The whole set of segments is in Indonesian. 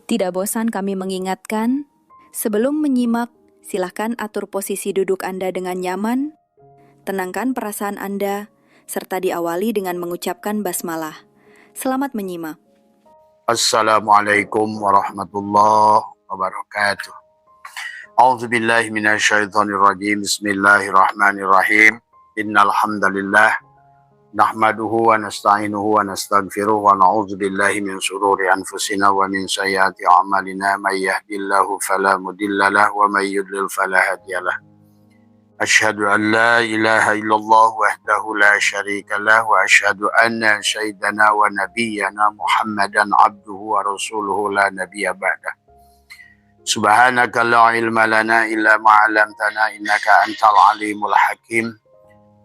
Tidak bosan kami mengingatkan, sebelum menyimak, silahkan atur posisi duduk Anda dengan nyaman, tenangkan perasaan Anda, serta diawali dengan mengucapkan basmalah. Selamat menyimak. Assalamualaikum warahmatullahi wabarakatuh. A'udzubillahi minasyaitonirrajim. Bismillahirrahmanirrahim. Innal hamdalillah nahmaduhu wa nasta'inuhu wa nastaghfiruh wa na'udzu billahi min shururi anfusina wa min sayyiati a'malina may yahdihillahu fala mudhillalah wa may yudlil fala hadiyalah. Asyhadu an la ilaha illallah wahdahu la syarikalah wa asyhadu anna sayyidana wa nabiyyana Muhammadan abduhu wa rasuluhu la nabiyya ba'dah. Subhanaka la ilma lana illa ma 'allamtana innaka antal alimul hakim.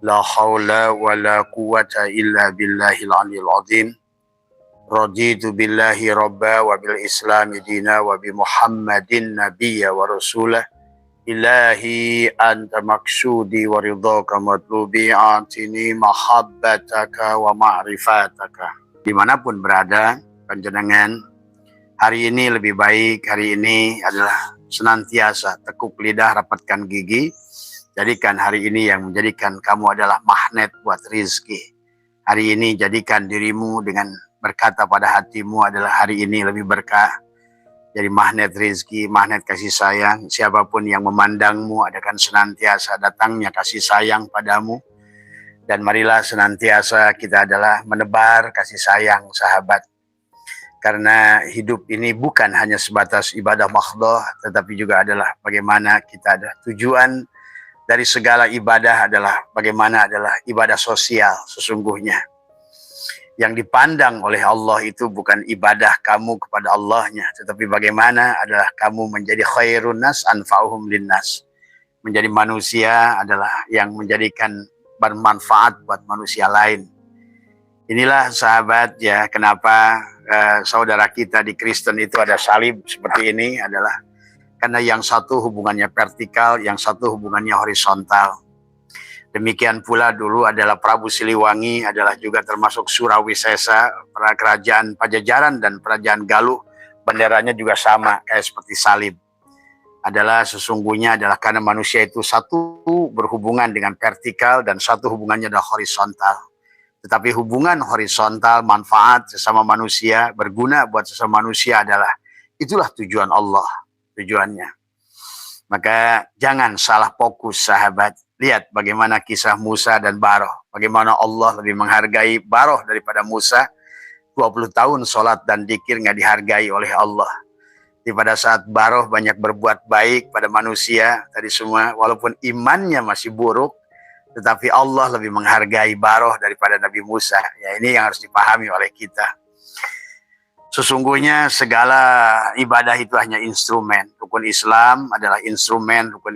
La haula wa la quwwata illa billahil aliyil azim. Raditu billahi rabba wa bil islami dina wa bi Muhammadin nabiyya wa rasulah. Ilahi anta maksudi wa ridhaka matlubi atini mahabbataka wa ma'rifataka. Dimanapun berada panjenengan, hari ini lebih baik, hari ini adalah senantiasa tekuk lidah, rapatkan gigi. Jadikan hari ini yang menjadikan kamu adalah magnet buat rizki. Hari ini jadikan dirimu dengan berkata pada hatimu adalah hari ini lebih berkah. Jadi magnet rizki, magnet kasih sayang. Siapapun yang memandangmu adakan senantiasa datangnya kasih sayang padamu. Dan marilah senantiasa kita adalah menebar kasih sayang sahabat. Karena hidup ini bukan hanya sebatas ibadah mahdhah, tetapi juga adalah bagaimana kita ada tujuan dari segala ibadah adalah bagaimana adalah ibadah sosial sesungguhnya. Yang dipandang oleh Allah itu bukan ibadah kamu kepada Allahnya, tetapi bagaimana adalah kamu menjadi khairun nas anfa'uhum linnas. Menjadi manusia adalah yang menjadikan bermanfaat buat manusia lain. Inilah sahabat ya, kenapa saudara kita di Kristen itu ada salib seperti ini adalah karena yang satu hubungannya vertikal, yang satu hubungannya horizontal. Demikian pula dulu adalah Prabu Siliwangi adalah juga termasuk Surawisesa, kerajaan Pajajaran dan kerajaan Galuh. Benderanya juga sama, kayak seperti salib. Adalah sesungguhnya adalah karena manusia itu satu berhubungan dengan vertikal dan satu hubungannya adalah horizontal. Tetapi hubungan horizontal, manfaat sesama manusia, berguna buat sesama manusia adalah itulah tujuan Allah. Tujuannya. Maka jangan salah fokus sahabat. Lihat bagaimana kisah Musa dan Baroh. Bagaimana Allah lebih menghargai Baroh daripada Musa. 20 tahun sholat dan dzikir nggak dihargai oleh Allah. Di pada saat Baroh banyak berbuat baik pada manusia. Tadi semua walaupun imannya masih buruk. Tetapi Allah lebih menghargai Baroh daripada Nabi Musa. Ya, ini yang harus dipahami oleh kita. Sesungguhnya segala ibadah itu hanya instrumen. Rukun Islam adalah instrumen, rukun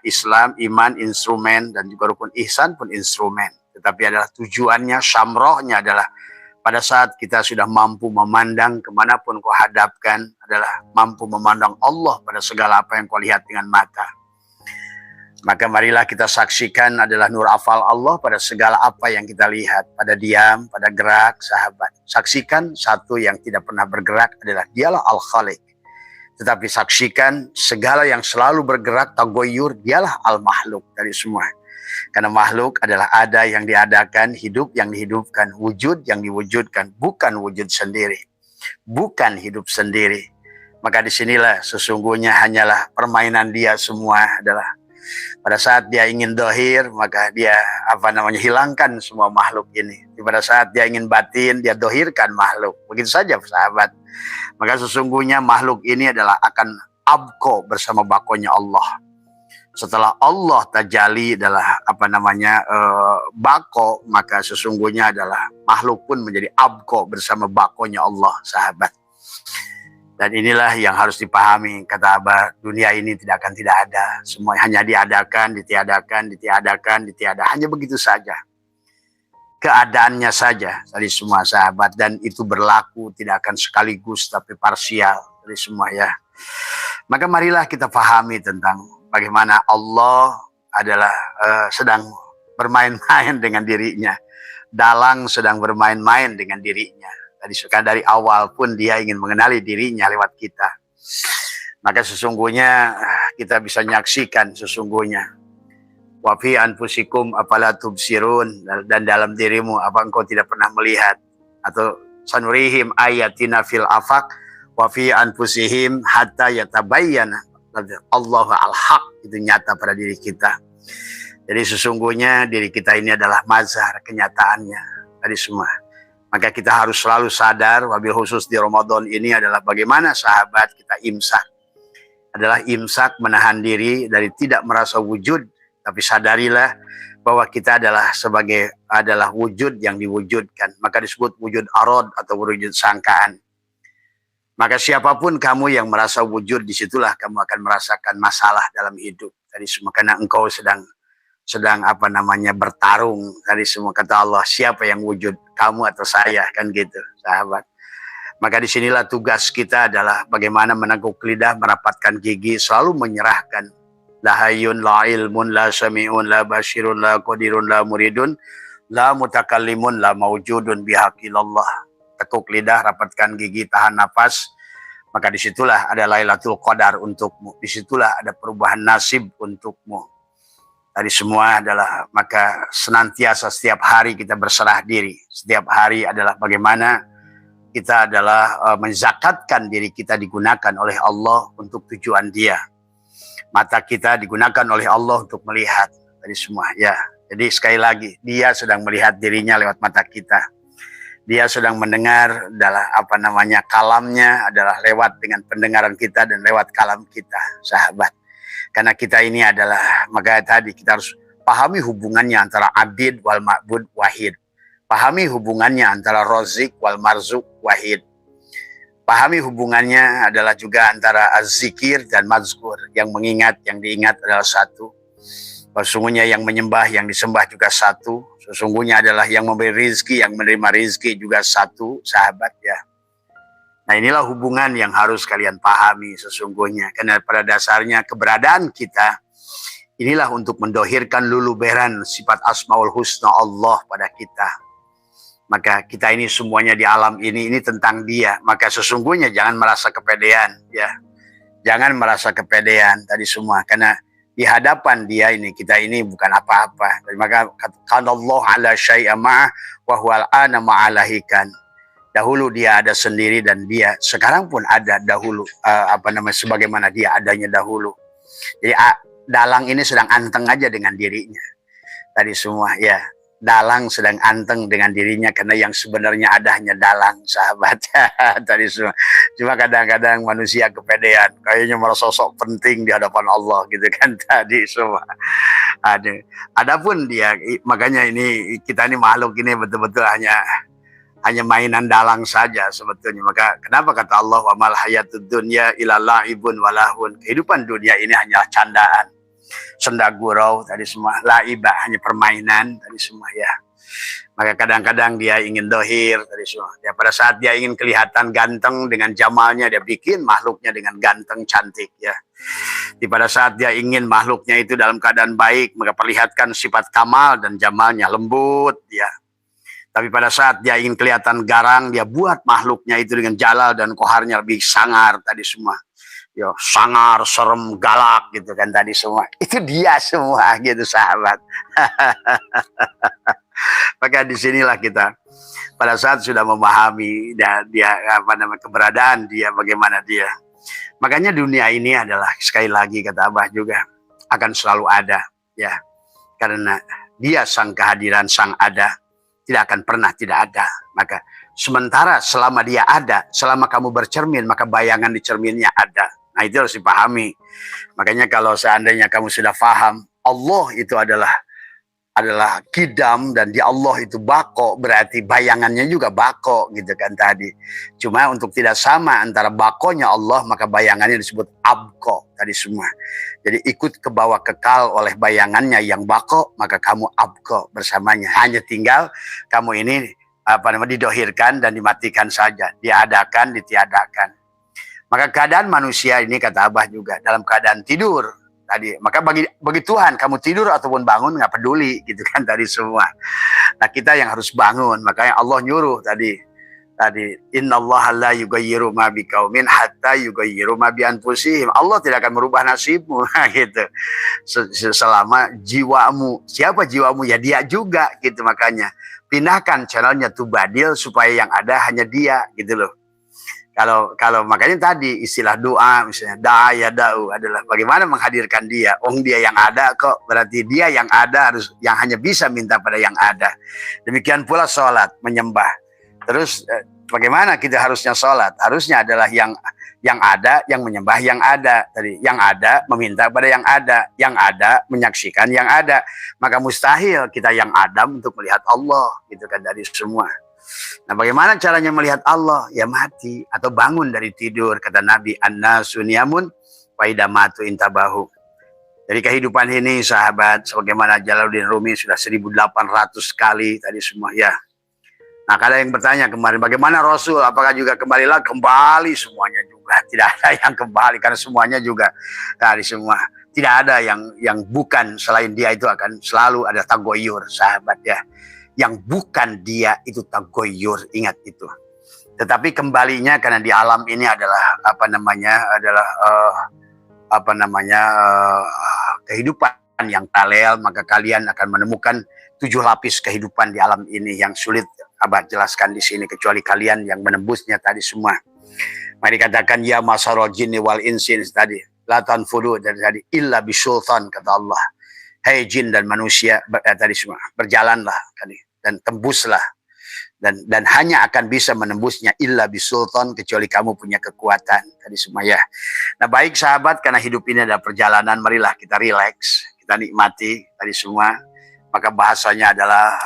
Islam, iman instrumen, dan juga rukun ihsan pun instrumen. Tetapi adalah tujuannya, syamrohnya adalah pada saat kita sudah mampu memandang kemanapun kau hadapkan, adalah mampu memandang Allah pada segala apa yang kau lihat dengan mata. Maka marilah kita saksikan adalah nur afal Allah pada segala apa yang kita lihat. Pada diam, pada gerak, sahabat. Saksikan satu yang tidak pernah bergerak adalah dialah Al-Khaliq. Tetapi saksikan segala yang selalu bergerak, tagoyur, dialah Al-Makhluk dari semua. Karena makhluk adalah ada yang diadakan, hidup yang dihidupkan, wujud yang diwujudkan. Bukan wujud sendiri. Bukan hidup sendiri. Maka disinilah sesungguhnya hanyalah permainan dia semua adalah pada saat dia ingin dohir, maka dia hilangkan semua makhluk ini. Pada saat dia ingin batin, dia dohirkan makhluk. Begitu saja sahabat. Maka sesungguhnya makhluk ini adalah akan abko bersama bakonya Allah. Setelah Allah tajalli adalah bako, maka sesungguhnya adalah makhluk pun menjadi abko bersama bakonya Allah, sahabat. Dan inilah yang harus dipahami, kata Abah, dunia ini tidak akan tidak ada. Semua hanya diadakan, ditiadakan, hanya begitu saja. Keadaannya saja dari semua sahabat, dan itu berlaku tidak akan sekaligus tapi parsial dari semua ya. Maka marilah kita pahami tentang bagaimana Allah adalah sedang bermain-main dengan dirinya. Dalang sedang bermain-main dengan dirinya. Tadi suka dari awal pun dia ingin mengenali dirinya lewat kita. Maka sesungguhnya kita bisa menyaksikan sesungguhnya. Wa fi anfusikum afala tubsirun, dan dalam dirimu apa engkau tidak pernah melihat, atau sanurihim ayatina fil afaq wa fi anfusihim hatta yatabayyana Allahu al-haq. Itu nyata pada diri kita. Jadi sesungguhnya diri kita ini adalah mazhar kenyataannya tadi semua. Maka kita harus selalu sadar, wabil khusus di Ramadan ini adalah bagaimana sahabat kita imsak. Adalah imsak menahan diri dari tidak merasa wujud, tapi sadarilah bahwa kita adalah wujud yang diwujudkan. Maka disebut wujud arad atau wujud sangkaan. Maka siapapun kamu yang merasa wujud, disitulah kamu akan merasakan masalah dalam hidup. Tadi semua karena engkau sedang bertarung. Tadi semua kata Allah, siapa yang wujud, kamu atau saya, kan gitu sahabat. Maka disinilah tugas kita adalah bagaimana meneguk lidah, merapatkan gigi, selalu menyerahkan. La hayyun, la ilmun, la sami'un, la basyirun, la qadirun, la muridun, la mutakallimun, la mawjudun bihaqillallah. Tekuk lidah, rapatkan gigi, tahan nafas. Maka disitulah ada Lailatul Qadar untukmu. Disitulah ada perubahan nasib untukmu. Tadi semua adalah, maka senantiasa setiap hari kita berserah diri. Setiap hari adalah bagaimana kita adalah menzakatkan diri kita digunakan oleh Allah untuk tujuan Dia. Mata kita digunakan oleh Allah untuk melihat tadi semua, ya. Jadi sekali lagi, Dia sedang melihat dirinya lewat mata kita. Dia sedang mendengar adalah kalamnya adalah lewat dengan pendengaran kita dan lewat kalam kita, sahabat. Karena kita ini adalah, maka tadi kita harus pahami hubungannya antara abid wal ma'bud wahid. Pahami hubungannya antara rozik wal marzuk wahid. Pahami hubungannya adalah juga antara az-zikir dan mazkur. Yang mengingat, yang diingat adalah satu. Sesungguhnya yang menyembah, yang disembah juga satu. Sesungguhnya adalah yang memberi rizki, yang menerima rizki juga satu, sahabat ya. Nah inilah hubungan yang harus kalian pahami sesungguhnya. Karena pada dasarnya keberadaan kita, inilah untuk mendohirkan luluberan sifat Asmaul Husna Allah pada kita. Maka kita ini semuanya di alam ini tentang Dia. Maka sesungguhnya jangan merasa kepedean, ya. Jangan merasa kepedean tadi semua, karena di hadapan Dia ini kita ini bukan apa-apa. Maka kata Allah ala syai'a ma'ah wa huwal ana ma'alahikan. Dahulu Dia ada sendiri dan Dia sekarang pun ada dahulu, sebagaimana Dia adanya dahulu. Jadi dalang ini sedang anteng aja dengan dirinya. Tadi semua, ya. Dalang sedang anteng dengan dirinya karena yang sebenarnya ada hanya dalang, sahabat. Tadi semua. Cuma kadang-kadang manusia kepedean, kayaknya merasa sok penting di hadapan Allah gitu kan tadi semua. Adapun dia, makanya ini kita ini makhluk ini betul-betul hanya mainan dalang saja sebetulnya. Maka kenapa kata Allah wa mal hayatud dunya illa la'ibun walahun. Kehidupan dunia ini hanyalah candaan. Senda gurau tadi semua, laibah hanya permainan tadi semua, ya. Maka kadang-kadang dia ingin dohir tadi semua. Ya, pada saat dia ingin kelihatan ganteng dengan jamalnya, dia bikin makhluknya dengan ganteng cantik, ya. Pada saat dia ingin makhluknya itu dalam keadaan baik, maka perlihatkan sifat kamal dan jamalnya lembut, ya. Tapi pada saat dia ingin kelihatan garang, dia buat makhluknya itu dengan jalal dan koharnya lebih sangar tadi semua. Yo, sangar, serem, galak gitu kan tadi semua. Itu dia semua gitu, sahabat. Maka disinilah kita pada saat sudah memahami dia keberadaan dia, bagaimana dia. Makanya dunia ini adalah sekali lagi kata Abah juga akan selalu ada, ya. Karena Dia sang kehadiran, sang ada, tidak akan pernah tidak ada. Maka sementara selama Dia ada, selama kamu bercermin, maka bayangan di cerminnya ada. Nah itu harus dipahami. Makanya kalau seandainya kamu sudah paham, Allah itu adalah kidam dan di Allah itu bako, berarti bayangannya juga bako gitu kan tadi. Cuma untuk tidak sama antara bakonya Allah, maka bayangannya disebut abko tadi semua. Jadi ikut ke bawah kekal oleh bayangannya yang bako, maka kamu abko bersamanya. Hanya tinggal kamu ini didohirkan dan dimatikan saja, diadakan, ditiadakan. Maka keadaan manusia ini kata Abah juga dalam keadaan tidur tadi. Maka bagi Tuhan kamu tidur ataupun bangun nggak peduli gitu kan tadi semua. Nah kita yang harus bangun. Makanya Allah nyuruh tadi Tadi innallaha la yughayyiru ma biqaumin hatta yughayyiru ma bi anfusihim. Allah tidak akan merubah nasibmu gitu. Selama jiwamu, siapa jiwamu ya dia juga gitu. Makanya pindahkan channelnya Tubadil supaya yang ada hanya dia gitu loh. Kalau makanya tadi istilah doa misalnya da'aya da'u adalah bagaimana menghadirkan dia. Dia yang ada kok, berarti dia yang ada harus yang hanya bisa minta pada yang ada. Demikian pula sholat, menyembah. Terus bagaimana kita harusnya sholat? Harusnya adalah yang ada, yang menyembah yang ada. Tadi yang ada meminta pada yang ada menyaksikan yang ada. Maka mustahil kita yang Adam untuk melihat Allah, gitu kan dari semua. Nah, bagaimana caranya melihat Allah? Ya mati atau bangun dari tidur. Kata Nabi, an-nasu niyamun wa idza matu intabahu. Dari kehidupan ini, sahabat, sebagaimana Jalaluddin Rumi sudah 1800 kali tadi semua ya. Nah, kada yang bertanya kemarin, bagaimana Rasul? Apakah juga kembalilah? Kembali semuanya juga. Tidak ada yang kembali karena semuanya juga dari semua. Tidak ada yang bukan selain dia itu akan selalu ada tagoyur, sahabat ya. Yang bukan dia itu tagoyur, ingat itu. Tetapi kembalinya karena di alam ini adalah kehidupan yang talel, maka kalian akan menemukan 7 lapis kehidupan di alam ini yang sulit Abah jelaskan di sini kecuali kalian yang menembusnya tadi semua. Mari dikatakan ya masarul jinni wal insin tadi la tanfudu dari tadi illa bisultan kata Allah. Hai jin dan manusia tadi semua berjalanlah tadi dan tembuslah dan hanya akan bisa menembusnya illa bisultan kecuali kamu punya kekuatan tadi semua ya. Nah, baik sahabat, karena hidup ini adalah perjalanan, marilah kita rileks, kita nikmati tadi semua. Maka bahasanya adalah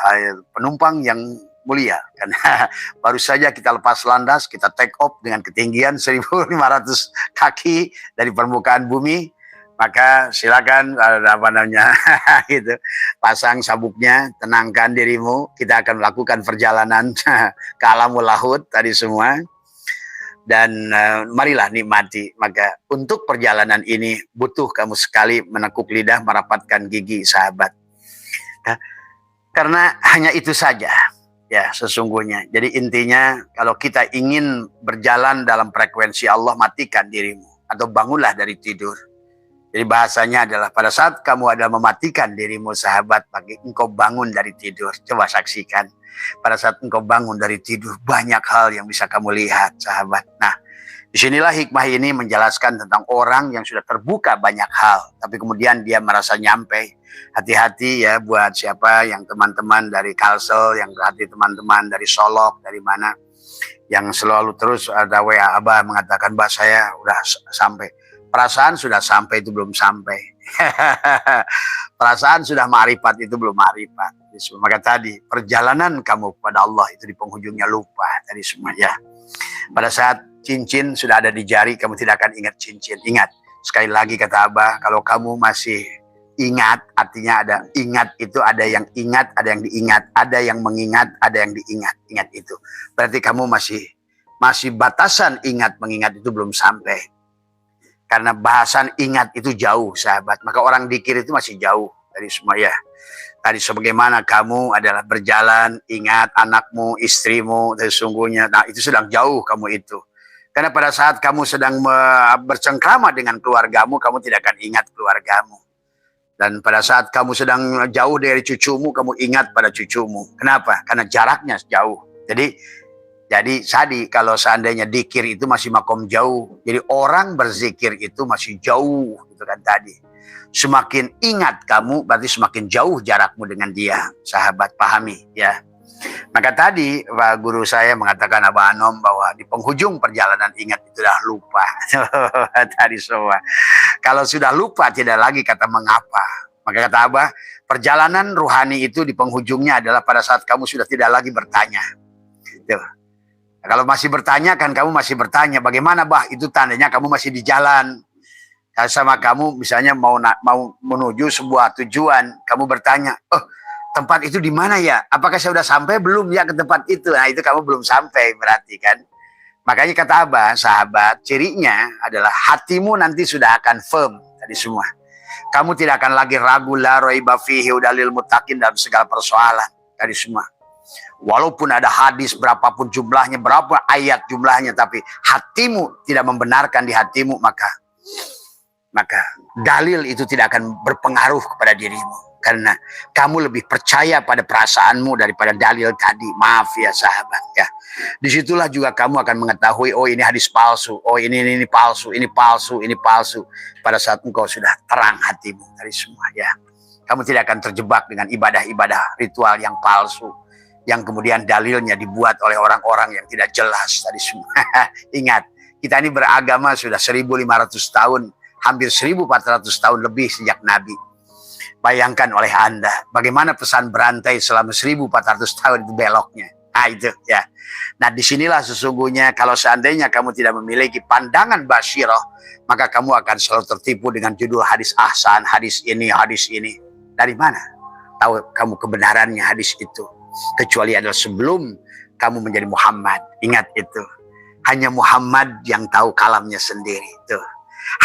penumpang yang mulia karena baru saja kita lepas landas, kita take off dengan ketinggian 1.500 kaki dari permukaan bumi. Maka silakan gitu, pasang sabuknya, tenangkan dirimu. Kita akan melakukan perjalanan ke alamul lahud tadi semua. Dan marilah nikmati. Maka untuk perjalanan ini butuh kamu sekali menekuk lidah, merapatkan gigi, sahabat. Karena hanya itu saja ya sesungguhnya. Jadi intinya kalau kita ingin berjalan dalam frekuensi Allah, matikan dirimu atau bangunlah dari tidur. Jadi bahasanya adalah pada saat kamu adalah mematikan dirimu, sahabat, bagi engkau bangun dari tidur. Coba saksikan. Pada saat engkau bangun dari tidur, banyak hal yang bisa kamu lihat, sahabat. Nah, disinilah hikmah ini menjelaskan tentang orang yang sudah terbuka banyak hal, tapi kemudian dia merasa nyampe. Hati-hati ya buat siapa yang teman-teman dari Kalsel, yang hati teman-teman dari Solok, dari mana, yang selalu terus ada WA Abah mengatakan, Bah saya udah sampai. Perasaan sudah sampai itu belum sampai. Perasaan sudah ma'rifat itu belum ma'rifat. Maka tadi perjalanan kamu kepada Allah itu di penghujungnya lupa tadi semua ya. Pada saat cincin sudah ada di jari, kamu tidak akan ingat cincin. Ingat, sekali lagi kata Abah, kalau kamu masih ingat, artinya ada ingat itu ada yang ingat, ada yang diingat, ada yang mengingat, ada yang diingat. Ingat itu. Berarti kamu masih batasan ingat mengingat itu belum sampai. Karena bahasan ingat itu jauh, sahabat. Maka orang dikir itu masih jauh dari semua ya. Tadi sebagaimana kamu adalah berjalan, ingat anakmu, istrimu, sesungguhnya. Nah, itu sedang jauh kamu itu. Karena pada saat kamu sedang bercengkrama dengan keluargamu, kamu tidak akan ingat keluargamu. Dan pada saat kamu sedang jauh dari cucumu, kamu ingat pada cucumu. Kenapa? Karena jaraknya jauh. Jadi tadi kalau seandainya dikir itu masih makom jauh. Jadi orang berzikir itu masih jauh gitu kan tadi. Semakin ingat kamu berarti semakin jauh jarakmu dengan dia. Sahabat pahami ya. Maka tadi Pak Guru saya mengatakan Abah Anom bahwa di penghujung perjalanan ingat itu dah lupa. Tadi semua. Kalau sudah lupa tidak lagi kata mengapa. Maka kata Abah, perjalanan ruhani itu di penghujungnya adalah pada saat kamu sudah tidak lagi bertanya. Tuh. Nah, kalau masih bertanya kan kamu masih bertanya bagaimana Bah, itu tandanya kamu masih di jalan. Sama kamu misalnya mau menuju sebuah tujuan, kamu bertanya, oh tempat itu di mana ya? Apakah saya sudah sampai belum ya ke tempat itu? Nah itu kamu belum sampai berarti kan. Makanya kata Abah, sahabat, cirinya adalah hatimu nanti sudah akan firm tadi semua. Kamu tidak akan lagi ragu la raiba fihi hudalil muttaqin dalam segala persoalan tadi semua. Walaupun ada hadis berapapun jumlahnya, berapa ayat jumlahnya, tapi hatimu tidak membenarkan di hatimu, maka dalil itu tidak akan berpengaruh kepada dirimu. Karena kamu lebih percaya pada perasaanmu daripada dalil tadi. Maaf ya sahabat ya. Disitulah juga kamu akan mengetahui, oh ini hadis palsu, oh ini palsu, ini palsu, ini palsu. Pada saat engkau sudah terang hatimu dari semua ya. Kamu tidak akan terjebak dengan ibadah-ibadah ritual yang palsu, yang kemudian dalilnya dibuat oleh orang-orang yang tidak jelas tadi semua. Ingat, kita ini beragama sudah 1.500 tahun, hampir 1.400 tahun lebih sejak Nabi. Bayangkan oleh Anda, bagaimana pesan berantai selama 1.400 tahun itu beloknya. Nah itu ya. Nah disinilah sesungguhnya kalau seandainya kamu tidak memiliki pandangan basyirah, maka kamu akan selalu tertipu dengan judul hadis ahsan, hadis ini, hadis ini. Dari mana tahu kamu kebenarannya hadis itu? Kecuali adalah sebelum kamu menjadi Muhammad. Ingat itu. Hanya Muhammad yang tahu kalamnya sendiri. Tuh.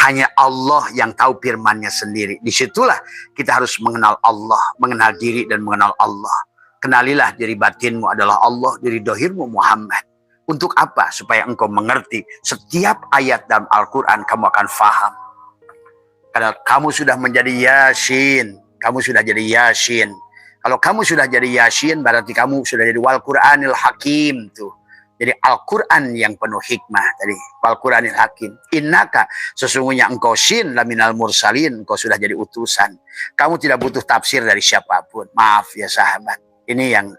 Hanya Allah yang tahu firman-Nya sendiri. Disitulah kita harus mengenal Allah, mengenal diri dan mengenal Allah. Kenalilah diri batinmu adalah Allah, diri dohirmu Muhammad. Untuk apa? Supaya engkau mengerti setiap ayat dalam Al-Quran kamu akan faham. Karena kamu sudah menjadi Yasin. Kamu sudah jadi Yasin. Kalau kamu sudah jadi Yasin, berarti kamu sudah jadi Wal Quranil Hakim tuh. Jadi Al-Quran yang penuh hikmah tadi. Al-Quranil Hakim. Innaka, sesungguhnya engkau sin laminal mursalin. Engkau sudah jadi utusan. Kamu tidak butuh tafsir dari siapapun. Maaf ya sahabat. Ini yang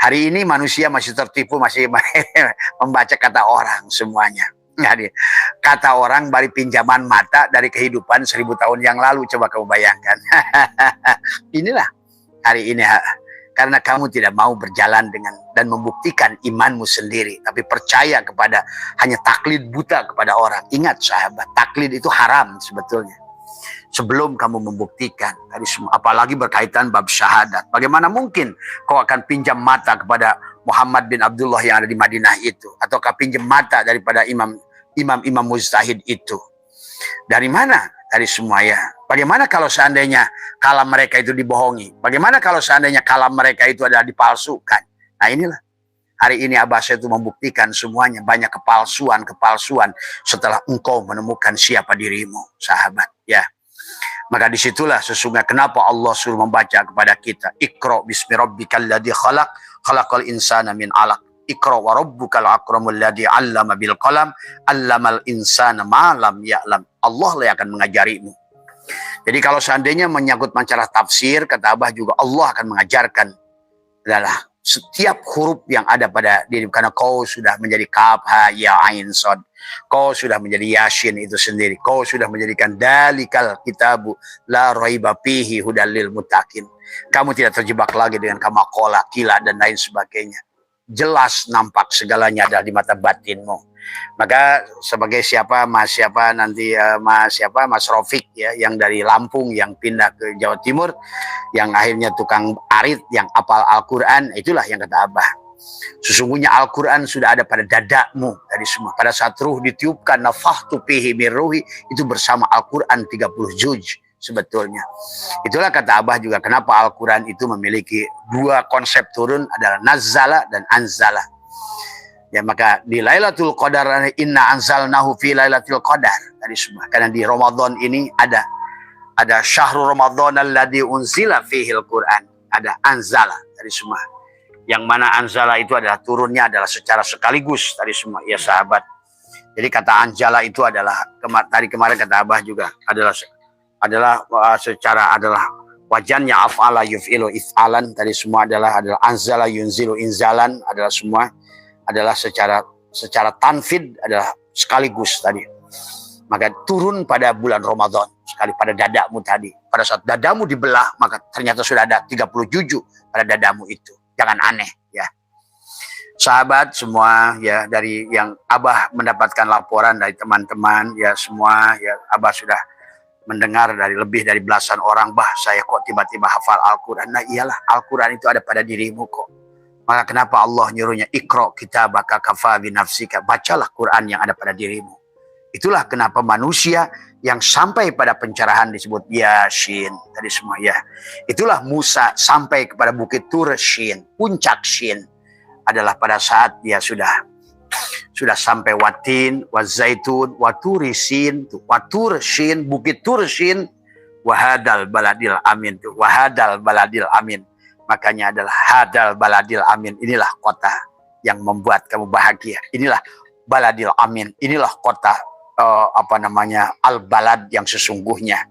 hari ini manusia masih tertipu, masih membaca kata orang semuanya. Jadi, kata orang bari pinjaman mata dari kehidupan 1.000 tahun yang lalu. Coba kamu bayangkan. Inilah hari ini. Karena kamu tidak mau berjalan dengan dan membuktikan imanmu sendiri. Tapi percaya kepada hanya taklid buta kepada orang. Ingat sahabat, taklid itu haram sebetulnya. Sebelum kamu membuktikan. Tadi semua, apalagi berkaitan bab syahadat. Bagaimana mungkin kau akan pinjam mata kepada Muhammad bin Abdullah yang ada di Madinah itu? Ataukah pinjam mata daripada imam-imam mujtahid itu? Dari mana? Dari semua ya. Bagaimana kalau seandainya kalam mereka itu dibohongi? Bagaimana kalau seandainya kalam mereka itu adalah dipalsukan? Nah inilah. Hari ini Abbas itu membuktikan semuanya. Banyak kepalsuan setelah engkau menemukan siapa dirimu, sahabat. Ya. Maka disitulah sesungguhnya kenapa Allah suruh membaca kepada kita. Iqra bismi rabbikal ladzi khalaq, khalaqal insana min 'alaq. Iqra wa rabbukal akramul ladzi 'allama bil qalam, 'allamal insana ma lam ya'lam. Allah lah yang akan mengajarimu. Jadi kalau seandainya menyangkut masalah tafsir, kata Abah juga Allah akan mengajarkan adalah setiap huruf yang ada pada diri. Karena kau sudah menjadi kaf, ha, ya, ain, sod. Kau sudah menjadi Yasin itu sendiri. Kau sudah menjadikan dalikal kitabu la raiba fihi hudal lil muttaqin. Kamu tidak terjebak lagi dengan kamakola, kila, dan lain sebagainya. Jelas nampak segalanya adalah di mata batinmu. Maka sebagai Mas Rofik ya, yang dari Lampung yang pindah ke Jawa Timur, yang akhirnya tukang arit yang apal Al-Quran, itulah yang kata Abah. Sesungguhnya Al-Quran sudah ada pada dadamu dari semua. Pada saat ruh ditiupkan, nafahtu fihi min ruhi, itu bersama Al-Quran 30 juz sebetulnya. Itulah kata Abah juga kenapa Al-Quran itu memiliki dua konsep turun, adalah nazzala dan anzala. Ya, maka di Lailatul Qadar, inna anzalnahu fi Lailatul Qadar tadi semua. Karena di Ramadan ini ada syahrul Ramadan alladzi unzila fihil Quran, ada anzala tadi semua. Yang mana anzala itu adalah turunnya adalah secara sekaligus tadi semua ya sahabat. Jadi kata anzala itu adalah tadi kemarin kata Abah juga adalah wajannya af'ala yuf'ilu if'alan tadi semua adalah anzala yunzilu inzalan adalah semua adalah secara tanfid adalah sekaligus tadi. Maka turun pada bulan Ramadan sekali pada dadamu tadi. Pada saat dadamu dibelah maka ternyata sudah ada 30 juz pada dadamu itu. Jangan aneh ya. Sahabat semua ya, dari yang Abah mendapatkan laporan dari teman-teman ya semua ya, Abah sudah mendengar dari lebih dari belasan orang, bah saya kok tiba-tiba hafal Al-Quran. Nah iyalah, Al-Quran itu ada pada dirimu kok. Maka kenapa Allah nyuruhnya Iqra kitabaka kafa binafsika, bacalah Quran yang ada pada dirimu. Itulah kenapa manusia yang sampai pada pencerahan disebut Yasin tadi semua ya. Itulah Musa sampai kepada bukit Tur Shin, puncak Shin adalah pada saat dia sudah sampai Watin, Wazaitun, Waturi Shin, Watur Shin, bukit Tur Shin, wahadal baladil amin tuh, wahadal baladil amin. Makanya adalah hadal baladil amin. Inilah kota yang membuat kamu bahagia. Inilah baladil amin. Inilah kota al-balad yang sesungguhnya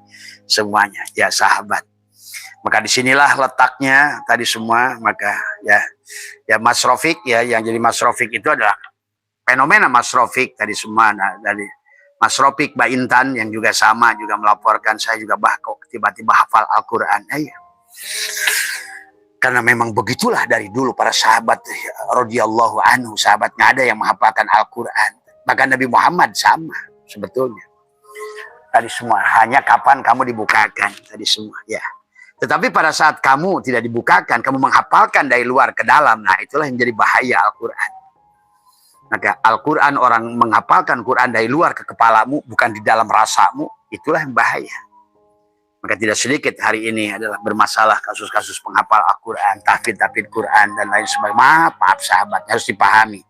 semuanya ya sahabat. Maka disinilah letaknya tadi semua. Maka ya Mas Rofik ya, yang jadi Mas Rofik itu adalah fenomena Mas Rofik tadi semua. Nah, dari Mas Rofik Mbak Intan yang juga sama juga melaporkan saya juga kok tiba-tiba hafal Al-Quran. Karena memang begitulah dari dulu para sahabat radhiyallahu anhu, sahabat nggak ada yang menghafalkan Al-Quran. Bahkan Nabi Muhammad sama sebetulnya. Tadi semua hanya kapan kamu dibukakan tadi semua ya. Tetapi pada saat kamu tidak dibukakan, kamu menghafalkan dari luar ke dalam, nah itulah yang jadi bahaya Al-Quran. Maka Al-Quran, orang menghafalkan Quran dari luar ke kepalamu, bukan di dalam rasamu, itulah yang bahaya. Maka tidak sedikit hari ini adalah bermasalah kasus-kasus penghafal Al-Quran, tahfidz Quran, dan lain sebagainya. Maaf sahabat, harus dipahami.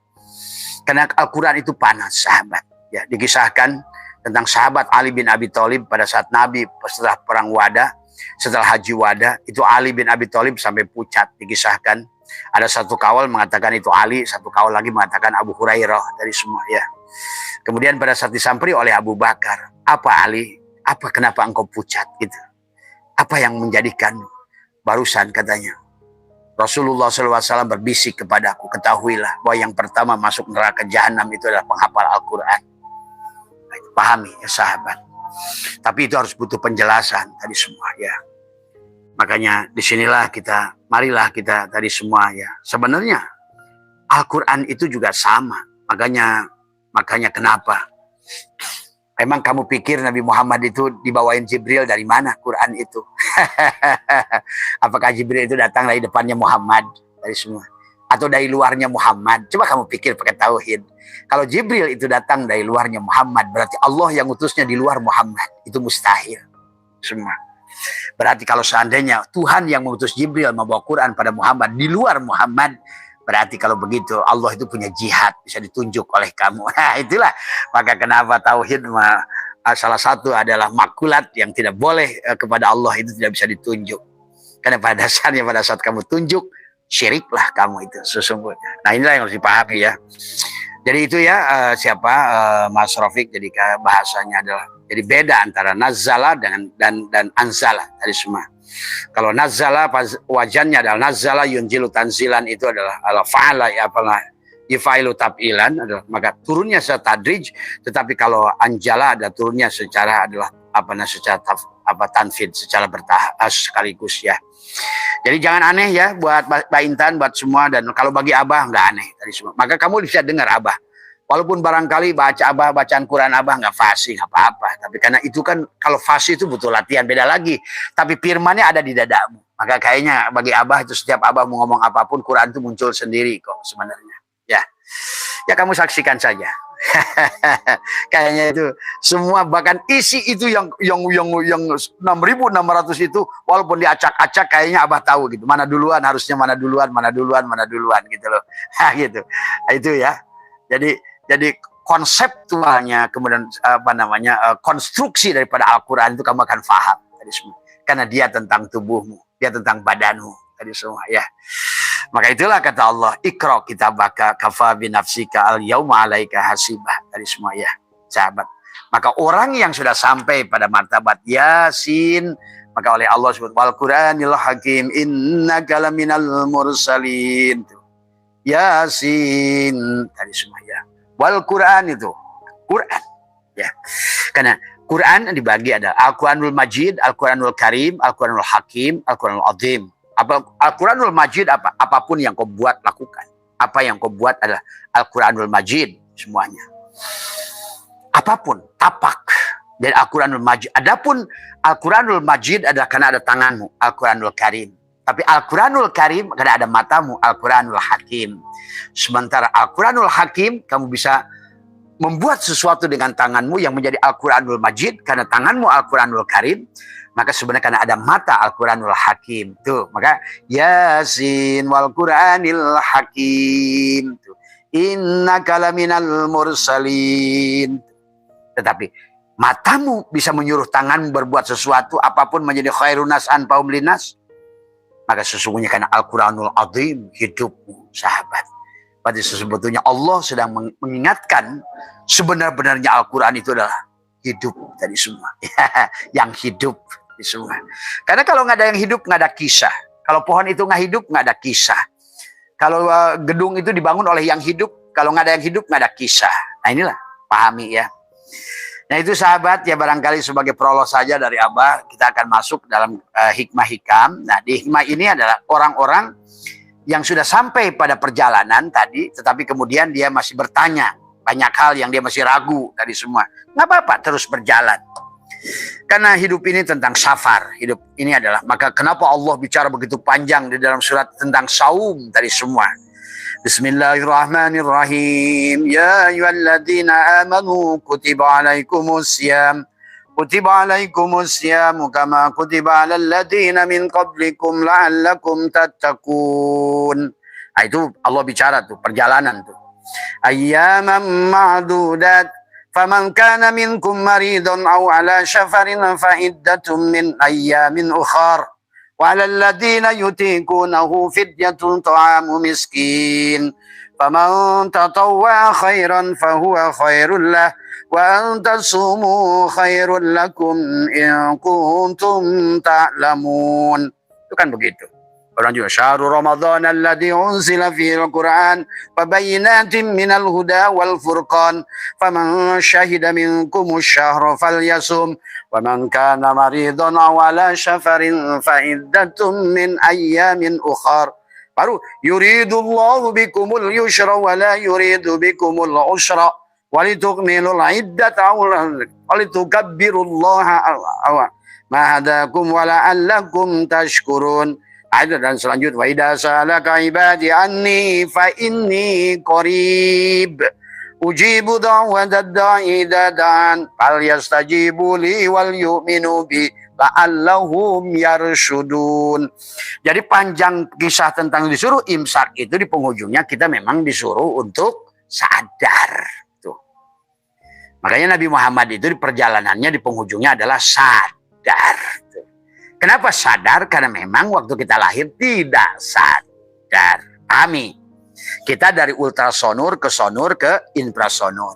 Karena Al-Quran itu panas sahabat. Ya, dikisahkan tentang sahabat Ali bin Abi Thalib pada saat Nabi setelah perang Wada, setelah haji Wada, itu Ali bin Abi Thalib sampai pucat. Dikisahkan ada satu kawal mengatakan itu Ali, satu kawal lagi mengatakan Abu Hurairah dari semua ya. Kemudian pada saat disamperi oleh Abu Bakar, apa Ali? Apa kenapa engkau pucat gitu? Apa yang menjadikan barusan katanya? Rasulullah SAW berbisik kepadaku, ketahuilah bahwa yang pertama masuk neraka jahanam itu adalah penghafal Al-Quran. Pahami ya sahabat. Tapi itu harus butuh penjelasan tadi semua ya. Makanya disinilah marilah kita tadi semua ya. Sebenarnya Al-Quran itu juga sama. Makanya kenapa? Emang kamu pikir Nabi Muhammad itu dibawain Jibril dari mana Quran itu? Apakah Jibril itu datang dari depannya Muhammad? Dari semua. Atau dari luarnya Muhammad? Coba kamu pikir pakai tauhid. Kalau Jibril itu datang dari luarnya Muhammad, berarti Allah yang utusnya di luar Muhammad. Itu mustahil. Semua. Berarti kalau seandainya Tuhan yang mengutus Jibril membawa Quran pada Muhammad di luar Muhammad, berarti kalau begitu Allah itu punya jihad, bisa ditunjuk oleh kamu. Nah itulah, maka kenapa tauhid salah satu adalah makulat yang tidak boleh kepada Allah itu tidak bisa ditunjuk. Karena pada dasarnya pada saat kamu tunjuk, syiriklah kamu itu sesungguhnya. Nah inilah yang harus dipahami ya. Jadi itu ya Mas Rofik, jadi bahasanya adalah jadi beda antara nazala dan anzala tadi semua. Kalau nazala wajannya adalah nazala yunjilu tanzilan, itu adalah fa'ala ya apalah yafailu tab'ilan adalah maka turunnya secara tadrij. Tetapi kalau anjala ada turunnya secara adalah secara tanfid, secara bertahap sekaligus ya. Jadi jangan aneh ya buat Mbak Intan, buat semua, dan kalau bagi Abah nggak aneh tadi semua. Maka kamu bisa dengar Abah. Walaupun barangkali bacaan Quran Abah nggak fasih, nggak apa-apa. Tapi karena itu kan kalau fasih itu butuh latihan, beda lagi. Tapi firmannya ada di dadamu. Maka kayaknya bagi Abah itu setiap Abah mau ngomong apapun, Quran itu muncul sendiri kok sebenarnya. Ya kamu saksikan saja. Kayaknya itu semua, bahkan isi itu yang 6.600 itu walaupun diacak-acak kayaknya Abah tahu gitu. Mana duluan, harusnya mana duluan gitu loh. Gitu. Itu ya. Jadi konseptualnya, kemudian konstruksi daripada Al-Quran itu kamu akan paham tadi semua. Karena dia tentang tubuhmu, dia tentang badanmu tadi semua ya. Maka itulah kata Allah, Iqra kitabaka kafa binafsika al-yauma 'alaika hasibah tadi semua ya, sahabat. Maka orang yang sudah sampai pada martabat Yasin, maka oleh Allah sebut wal Qur'anil Hakim innaka laminal mursalin. Yasin tadi semua ya. Wal Quran itu Quran ya. Karena Quran dibagi ada Al-Quranul Majid, Al-Quranul Karim, Al-Quranul Hakim, Al-Quranul Azim. Al-Quranul Majid apapun yang kau buat lakukan. Apa yang kau buat adalah Al-Quranul Majid semuanya. Apapun, tapak dari Al-Quranul Majid. Adapun Al-Quranul Majid adalah karena ada tanganmu, Al-Quranul Karim. Tapi Al-Quranul Karim karena ada matamu, Al-Quranul Hakim. Sementara Al-Quranul Hakim kamu bisa membuat sesuatu dengan tanganmu yang menjadi Al-Quranul Majid, karena tanganmu Al-Quranul Karim, maka sebenarnya karena ada mata Al-Quranul Hakim. Tuh, maka Yasin wal Quranil Hakim. Tuh. Innaka laminal mursalin. Tetapi matamu bisa menyuruh tanganmu berbuat sesuatu, apapun menjadi khairun nas anfa'um linnas. Maka sesungguhnya karena Al-Quranul Azim hidupmu, sahabat. Berarti sebetulnya Allah sedang mengingatkan sebenar-benarnya Al-Quran itu adalah hidup dari semua. Yang hidup di semua. Karena kalau nggak ada yang hidup, nggak ada kisah. Kalau pohon itu nggak hidup, nggak ada kisah. Kalau gedung itu dibangun oleh yang hidup, kalau nggak ada yang hidup, nggak ada kisah. Nah inilah, pahami ya. Nah itu sahabat, ya barangkali sebagai prolog saja dari Abah, kita akan masuk dalam hikmah hikam. Nah di hikmah ini adalah orang-orang yang sudah sampai pada perjalanan tadi, tetapi kemudian dia masih bertanya. Banyak hal yang dia masih ragu dari semua. Nggak apa-apa, terus berjalan. Karena hidup ini tentang safar. Hidup ini adalah, maka kenapa Allah bicara begitu panjang di dalam surat tentang saum tadi semua. Bismillahirrahmanirrahim. Ya ayyuhalladzina amanu kutiba alaikumus syiyam. Kutiba alaikumus syiyam kama kutiba alal ladzina min qablikum la'allakum tattaqun. Nah, itu Allah bicara tuh, perjalanan tuh. Ayyaman ma'dudat. Faman kana minkum maridun aw ala safarin fa iddatun min ayyamin ukhar. Wa 'alal ladzina yutiqunahu fidyatun ta'amu miskin. Faman tatawwa khairan fahuwa khairul lah wa an tasumu khairul lakum in kuntum ta'lamun. Itu kan begitu. Orang juga syahrul Ramadan alladzi unzila fihil Qur'an wa bayyinatin minal huda wal furqan faman syahida minkumus syahra falyasum wa man kana maridan aw ala safarin fa iddatun min ayyamin ukhar. Baru yuridullahu bikumul yusra wa la yuridu bikumul usra walitukmilul iddata walitukabbirullaha ma hadakum wa la'allakum tashkurun. Dan selanjutnya wa idza salaka ibadi anni fa inni qarib ujibu da'watad da'i dadan fal yastajibu li wal yu'minu bi la'allahum yarshudun. Jadi panjang kisah tentang disuruh imsak itu, di penghujungnya kita memang disuruh untuk sadar. Tuh. Makanya Nabi Muhammad itu di perjalanannya di penghujungnya adalah sadar. Kenapa sadar? Karena memang waktu kita lahir tidak sadar. Pahami? Kita dari ultrasonur ke sonur ke infrasonur.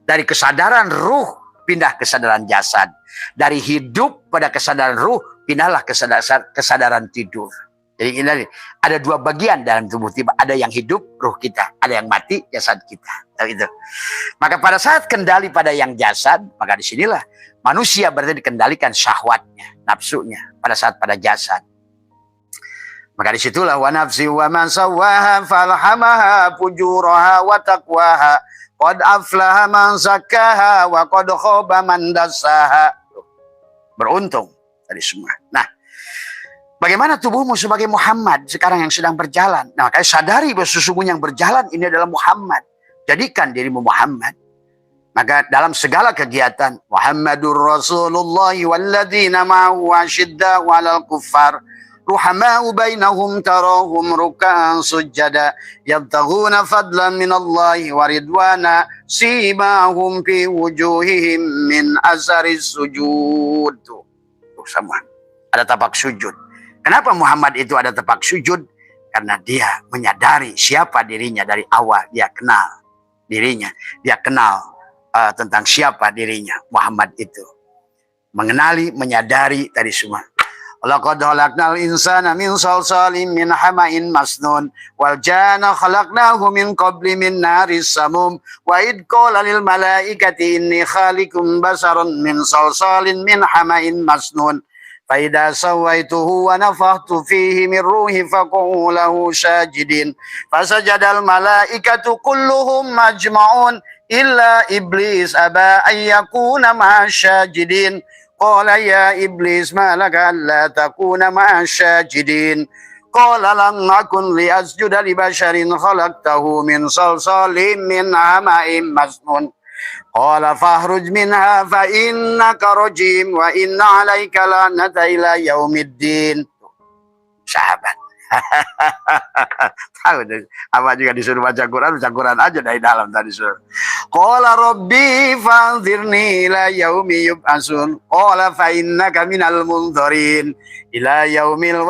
Dari kesadaran ruh pindah kesadaran jasad. Dari hidup pada kesadaran ruh pindahlah kesadaran tidur. Jadi ini ada dua bagian dalam tubuh kita. Ada yang hidup, ruh kita. Ada yang mati, jasad kita. Itu. Maka pada saat kendali pada yang jasad, maka disinilah manusia berarti dikendalikan syahwatnya, nafsunya pada saat pada jasad. Maka disitulah wa nafsi wa man sawwaha falhamaha fujuraha wa taqwaha qad aflaha man zakkaha wa qad khaba man dassaha. Beruntung tadi semua. Nah, bagaimana tubuhmu sebagai Muhammad sekarang yang sedang berjalan? Nah, makanya sadari bahwa sesungguhnya yang berjalan ini adalah Muhammad. Jadikan dirimu Muhammad. Maka dalam segala kegiatan Muhammadur Rasulullah walladzina ma'ahu asyidda'u 'alal kuffar ruhama'u bainahum tarahum ruk'an sujada yabtaghuna fadlan minallahi wa ridwana simahum fi wujuhihim min asaris sujud. Tuh sama. Ada tapak sujud. Kenapa Muhammad itu ada tapak sujud? Karena dia menyadari siapa dirinya dari awal. Dia kenal dirinya. Dia kenal tentang siapa dirinya, Muhammad itu. Mengenali, menyadari tadi semua. Laqad khalaqnal insana min salsalin min hama'in masnun wal janna khalaqnahu min qabli min naris samum wa id qala lil malaikati inni khaliqum basaran min salsalin min hama'in masnun fa idza sawaituhu wa nafakhtu fihi min ruhi faqulu lahu sajidin fasajadal malaikatu kulluhum majma'un illa iblis aba ayyakuna ma'asyajidin qala ya iblis ma laka alla takuna ma'asyajidin qala lam akun liasjuda li basharin khalaqtahu min salsalin min hama'in masnun Qala fahruj minha fa innaka rajim wa inna 'alaika la'nata ila yaumiddin. Sahabat. Tahu deh, apa juga disuruh baca Quran aja dari dalam tadi suruh. Qala rabbi fa'anzirni ila yaumi yub'atsun. Qala fa innaka minal munzirin ila yaumil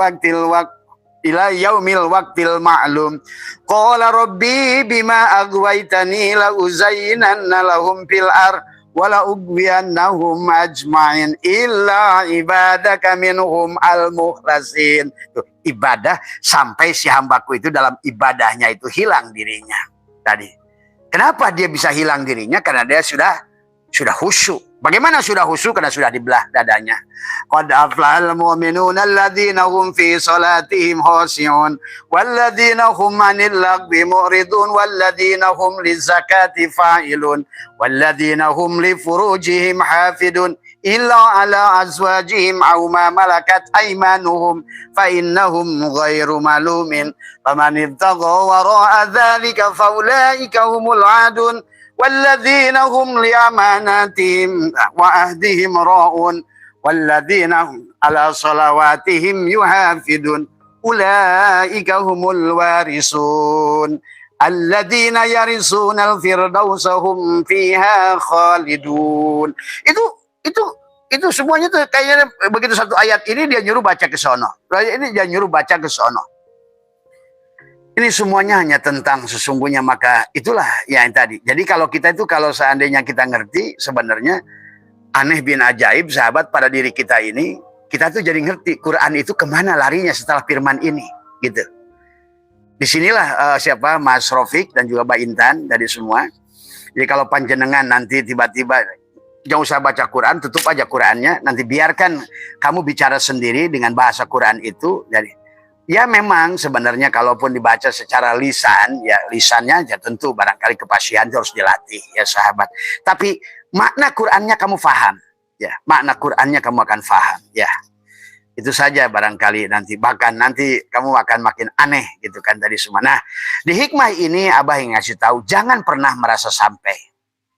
waqtil ma'lum. Qala rabbi bima aghwaytani la uzayyinanna lahum fil ardh wala ugwiyannahum ajma'in illa ibadaka minhum al-mukhlasin. Ibadah sampai si hambaku itu dalam ibadahnya itu hilang dirinya. Tadi. Kenapa dia bisa hilang dirinya? Karena dia sudah khusyuk. Bagaimana sudah khusyuk? Karena sudah dibelah dadanya. Qad aflahal mu'minuna alladzina hum fi salatihim khashi'un walladzina hum 'anil lagwi mu'ridun walladzina hum lizakati fa'ilun walladzina hum li furujihim hafidun illa ala azwajihim aw ma malakat aymanuhum fa innahum ghairu malumin faman ibtagha wara'a dzalika faulaika humul 'adun والذين هم لأماناتهم وعهدهم راعون والذين هم على صلواتهم يحافظون أولئك هم الوارثون الذين يرثون الفردوس هم فيها خالدون. Itu semuanya tuh kayaknya begitu satu ayat ini dia nyuruh baca ke sono. Ini dia nyuruh baca ke sono. Ini semuanya hanya tentang sesungguhnya, maka itulah yang tadi. Jadi kalau kita itu kalau seandainya kita ngerti sebenarnya aneh bin ajaib sahabat pada diri kita ini, kita tuh jadi ngerti Quran itu kemana larinya setelah firman ini gitu. Disinilah siapa Mas Rofik dan juga Mbak Intan dari semua. Jadi kalau panjenengan nanti tiba-tiba jangan usah baca Quran, tutup aja Qurannya, nanti biarkan kamu bicara sendiri dengan bahasa Quran itu. Jadi ya memang sebenarnya kalaupun dibaca secara lisan, ya lisannya ya tentu barangkali kefasihan itu harus dilatih ya sahabat. Tapi makna Qur'annya kamu faham, ya makna Qur'annya kamu akan faham, ya itu saja barangkali nanti. Bahkan nanti kamu akan makin aneh gitu kan tadi semua. Nah di hikmah ini Abah yang ngasih tahu jangan pernah merasa sampai.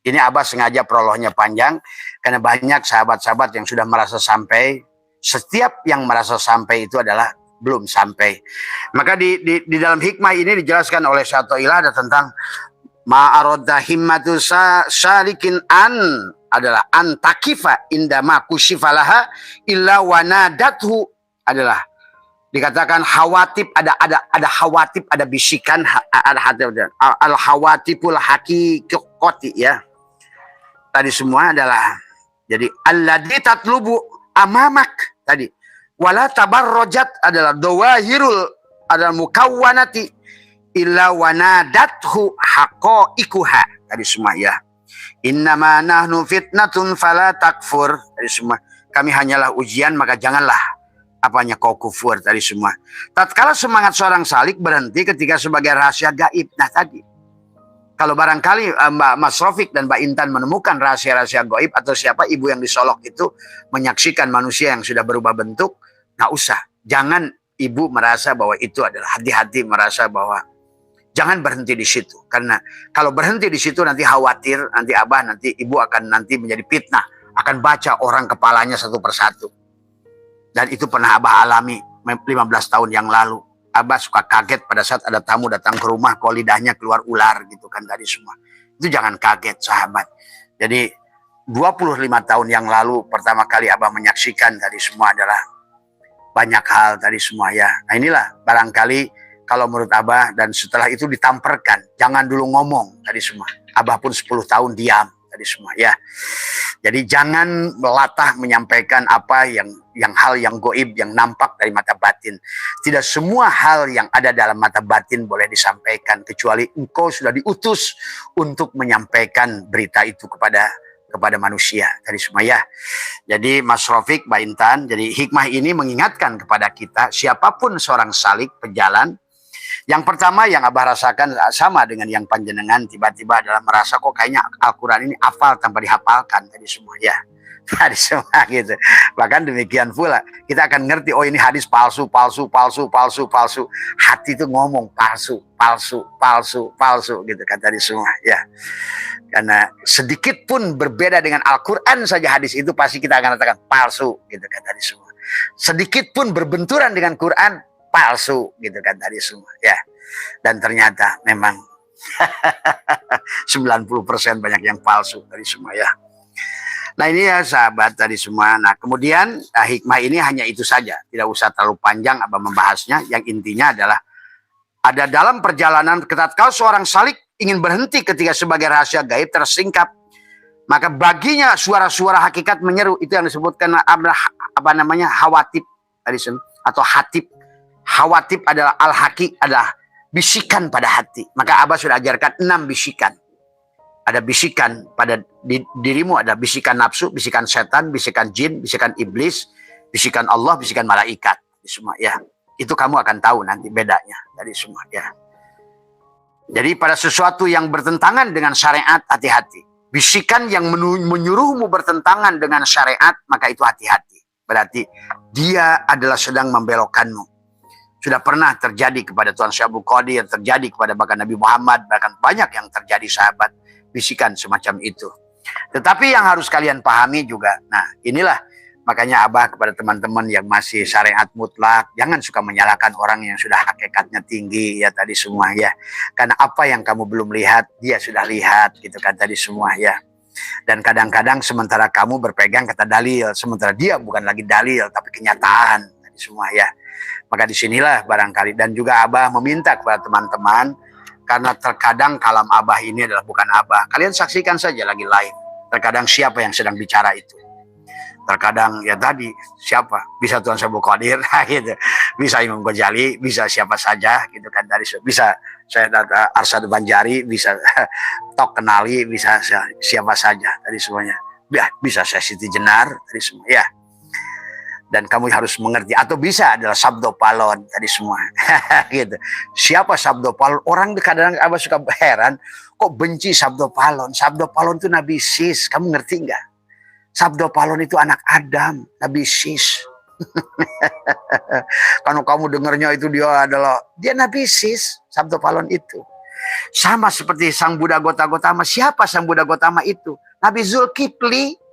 Ini Abah sengaja prolognya panjang karena banyak sahabat-sahabat yang sudah merasa sampai. Setiap yang merasa sampai itu adalah belum sampai. Maka di dalam hikmah ini dijelaskan oleh Syatoilah ada tentang ma'arodda himmatu syarikin an adalah antakifa indama kushifalaha illa wanadathu adalah dikatakan hawatib ada hawatib ada bisikan ada al hawatibul haqiqati ya. Tadi semua adalah jadi alladzi tatlubu amamak tadi. Wala tabarrojat adalah dawahirul adalah mukawwanati illa wanadathu haqa'iquha tadi semua ya. Innama nahnu fitnatun fala takfur tadi semua. Kami hanyalah ujian maka janganlah apanya kau kufur tadi semua. Tatkala semangat seorang salik berhenti ketika sebagai rahasia gaib. Nah tadi kalau barangkali Mbak Mas Rofik dan Mbak Intan menemukan rahasia-rahasia gaib atau siapa ibu yang disolok itu menyaksikan manusia yang sudah berubah bentuk, nggak usah. Jangan ibu merasa bahwa itu adalah hati-hati merasa bahwa jangan berhenti di situ. Karena kalau berhenti di situ nanti khawatir, nanti Abah, nanti ibu akan nanti menjadi fitnah. Akan baca orang kepalanya satu persatu. Dan itu pernah Abah alami 15 tahun yang lalu. Abah suka kaget pada saat ada tamu datang ke rumah, kok lidahnya keluar ular gitu kan tadi semua. Itu jangan kaget sahabat. Jadi 25 tahun yang lalu pertama kali Abah menyaksikan tadi semua adalah banyak hal tadi semua ya. Nah inilah barangkali kalau menurut Abah dan setelah itu ditamperkan. Jangan dulu ngomong tadi semua. Abah pun 10 tahun diam tadi semua ya. Jadi jangan melatah menyampaikan apa yang hal yang goib yang nampak dari mata batin. Tidak semua hal yang ada dalam mata batin boleh disampaikan kecuali engkau sudah diutus untuk menyampaikan berita itu kepada manusia tadi semua ya. Jadi Mas Rofik, Mbak Intan, jadi hikmah ini mengingatkan kepada kita siapapun seorang salik pejalan. Yang pertama yang Abah rasakan sama dengan yang panjenengan tiba-tiba adalah merasa kok kayaknya Al-Quran ini hafal tanpa dihafalkan tadi semua ya. Hadis semua gitu. Bahkan demikian pula kita akan ngerti, oh ini hadis palsu, palsu, palsu, palsu, palsu. Hati itu ngomong palsu, palsu, palsu, palsu gitu kan tadi semua ya. Karena sedikit pun berbeda dengan Al-Quran saja hadis itu pasti kita akan katakan palsu gitu kan tadi semua. Sedikit pun berbenturan dengan Quran palsu gitu kan tadi semua ya. Dan ternyata memang 90% banyak yang palsu tadi semua ya. Nah ini ya sahabat tadi semua. Nah kemudian hikmah ini hanya itu saja. Tidak usah terlalu panjang Abah membahasnya. Yang intinya adalah ada dalam perjalanan tatkala seorang salik ingin berhenti ketika sebagai rahasia gaib tersingkap. Maka baginya suara-suara hakikat menyeru. Itu yang disebutkan apa namanya hawatib tadi atau hatib. Hawatib adalah al-haqi, adalah bisikan pada hati. Maka Abah sudah ajarkan 6 bisikan. Ada bisikan pada dirimu, ada bisikan nafsu, bisikan setan, bisikan jin, bisikan iblis, bisikan Allah, bisikan malaikat. Semua ya. Itu kamu akan tahu nanti bedanya dari semua ya. Jadi pada sesuatu yang bertentangan dengan syariat, hati-hati. Bisikan yang menyuruhmu bertentangan dengan syariat, maka itu hati-hati. Berarti dia adalah sedang membelokkanmu. Sudah pernah terjadi kepada Tuan Syekh Abdul Qadir, terjadi kepada bahkan Nabi Muhammad, bahkan banyak yang terjadi sahabat. Bisikan semacam itu. Tetapi yang harus kalian pahami juga, nah inilah makanya Abah kepada teman-teman yang masih syariat mutlak, jangan suka menyalahkan orang yang sudah hakikatnya tinggi ya tadi semua ya. Karena apa yang kamu belum lihat, dia sudah lihat gitu kan tadi semua ya. Dan kadang-kadang sementara kamu berpegang kata dalil, sementara dia bukan lagi dalil tapi kenyataan tadi semua ya. Maka disinilah barangkali, dan juga Abah meminta kepada teman-teman, karena terkadang kalam Abah ini adalah bukan Abah. Kalian saksikan saja lagi live. Terkadang siapa yang sedang bicara itu. Terkadang ya tadi siapa. Bisa Tuan Syekh Abdul Qadir gitu. Bisa Imam Ghazali, bisa siapa saja gitu kan. Bisa saya Arsyad Banjari, bisa Tok Kenali, bisa siapa saja tadi semuanya. Ya, bisa saya Siti Jenar tadi semua ya. Dan kamu harus mengerti, atau bisa adalah Sabdo Palon tadi semua gitu. Siapa Sabdo Palon? Orang kadang-kadang Abah suka heran, kok benci Sabdo Palon? Sabdo Palon itu Nabi Sis, kamu ngerti nggak? Sabdo Palon itu anak Adam, Nabi Sis. Kalau kamu dengarnya itu dia Nabi Sis, Sabdo Palon itu. Sama seperti Sang Buddha Gotama. Siapa Sang Buddha Gotama itu? Nabi Zulkifli.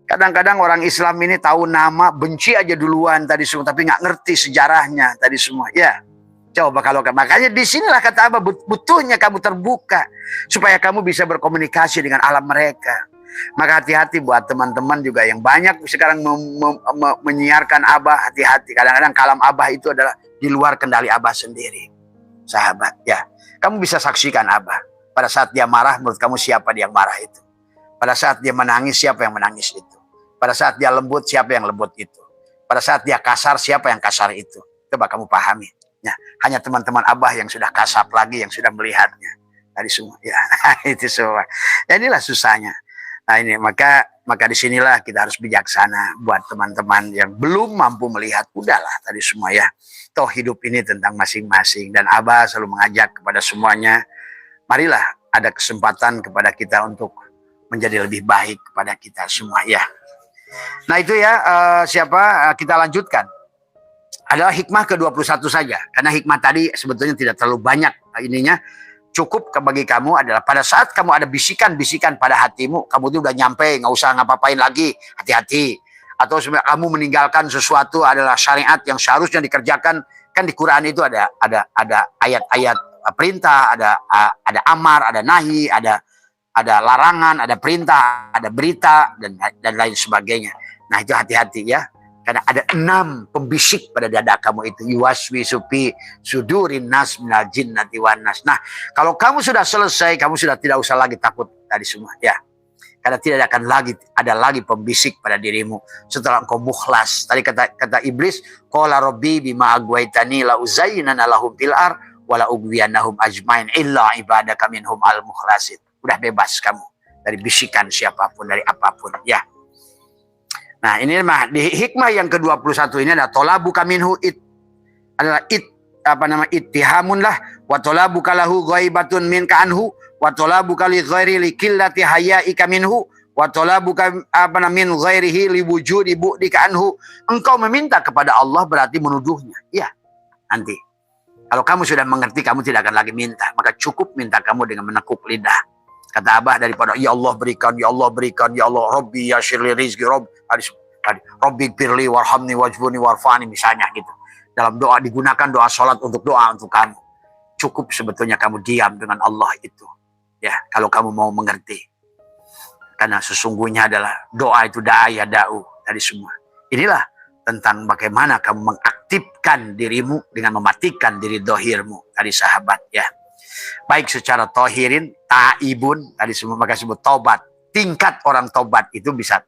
Kadang-kadang orang Islam ini tahu nama, benci aja duluan tadi semua, tapi nggak ngerti sejarahnya tadi semua. Ya, coba kalau makanya disinilah kata Abah butuhnya kamu terbuka supaya kamu bisa berkomunikasi dengan alam mereka. Maka hati-hati buat teman-teman juga yang banyak sekarang menyiarkan Abah, hati-hati. Kadang-kadang kalam Abah itu adalah di luar kendali Abah sendiri, sahabat. Ya, kamu bisa saksikan Abah pada saat dia marah. Menurut kamu siapa yang marah itu? Pada saat dia menangis, siapa yang menangis itu? Pada saat dia lembut, siapa yang lembut itu? Pada saat dia kasar, siapa yang kasar itu? Coba kamu pahami. Ya, hanya teman-teman Abah yang sudah kasap lagi, yang sudah melihatnya. Tadi semua. Ya, itu semua. Ya, inilah susahnya. Nah ini, maka disinilah kita harus bijaksana buat teman-teman yang belum mampu melihat. Udahlah tadi semua ya. Toh hidup ini tentang masing-masing. Dan Abah selalu mengajak kepada semuanya, marilah ada kesempatan kepada kita untuk menjadi lebih baik kepada kita semua ya. Nah itu ya kita lanjutkan. Adalah hikmah ke-21 saja. Karena hikmah tadi sebetulnya tidak terlalu banyak ininya. Cukup bagi kamu adalah pada saat kamu ada bisikan-bisikan pada hatimu, kamu itu udah nyampe, nggak usah ngapa-ngapain lagi, hati-hati. Atau sebenarnya kamu meninggalkan sesuatu adalah syariat yang seharusnya dikerjakan. Kan di Quran itu ada ayat-ayat perintah, ada amar, ada nahi, ada larangan, ada perintah, ada berita, dan lain sebagainya. Nah itu hati-hati ya. Karena ada 6 pembisik pada dada kamu itu. Yuwaswisu fi sudurin nas minal jinnati wan nas. Nah kalau kamu sudah selesai, kamu sudah tidak usah lagi takut tadi semua ya. Karena tidak akan ada lagi pembisik pada dirimu setelah engkau mukhlas. Tadi kata iblis, qala rabbi bima agwaitani la uzayyinana lahum fil ar wa la ugwiyannahum ajmain illa ibadaka minhum al mukhlasin. Udah bebas kamu dari bisikan siapapun, dari apapun ya. Nah ini mah di hikmah yang ke-21 ini adalah tolabuka minhu ittihamun lah wa tolabuka lahu ghaibatun minka anhu wa tolabuka li ghairi li qillati hayaika minhu Wa talabuka min ghairihi liwujudi bu'dika anhu. Engkau meminta kepada Allah berarti menuduhnya. Ya, nanti. Kalau kamu sudah mengerti, kamu tidak akan lagi minta. Maka cukup minta kamu dengan menekuk lidah. Kata Abah daripada, ya Allah berikan, ya Allah berikan, ya Allah, Rabbi yashirli rizki, Rabbi pirli warhamni wajbuni warfani, misalnya gitu. Dalam doa digunakan doa sholat untuk doa untuk kamu. Cukup sebetulnya kamu diam dengan Allah itu. Ya, kalau kamu mau mengerti. Karena sesungguhnya adalah doa itu da'aya da'u dari semua. Inilah tentang bagaimana kamu mengaktifkan dirimu dengan mematikan diri dohirmu dari sahabat ya. Baik secara tohirin, ta'ibun tadi semua maka sebut tobat. Tingkat orang tobat itu bisa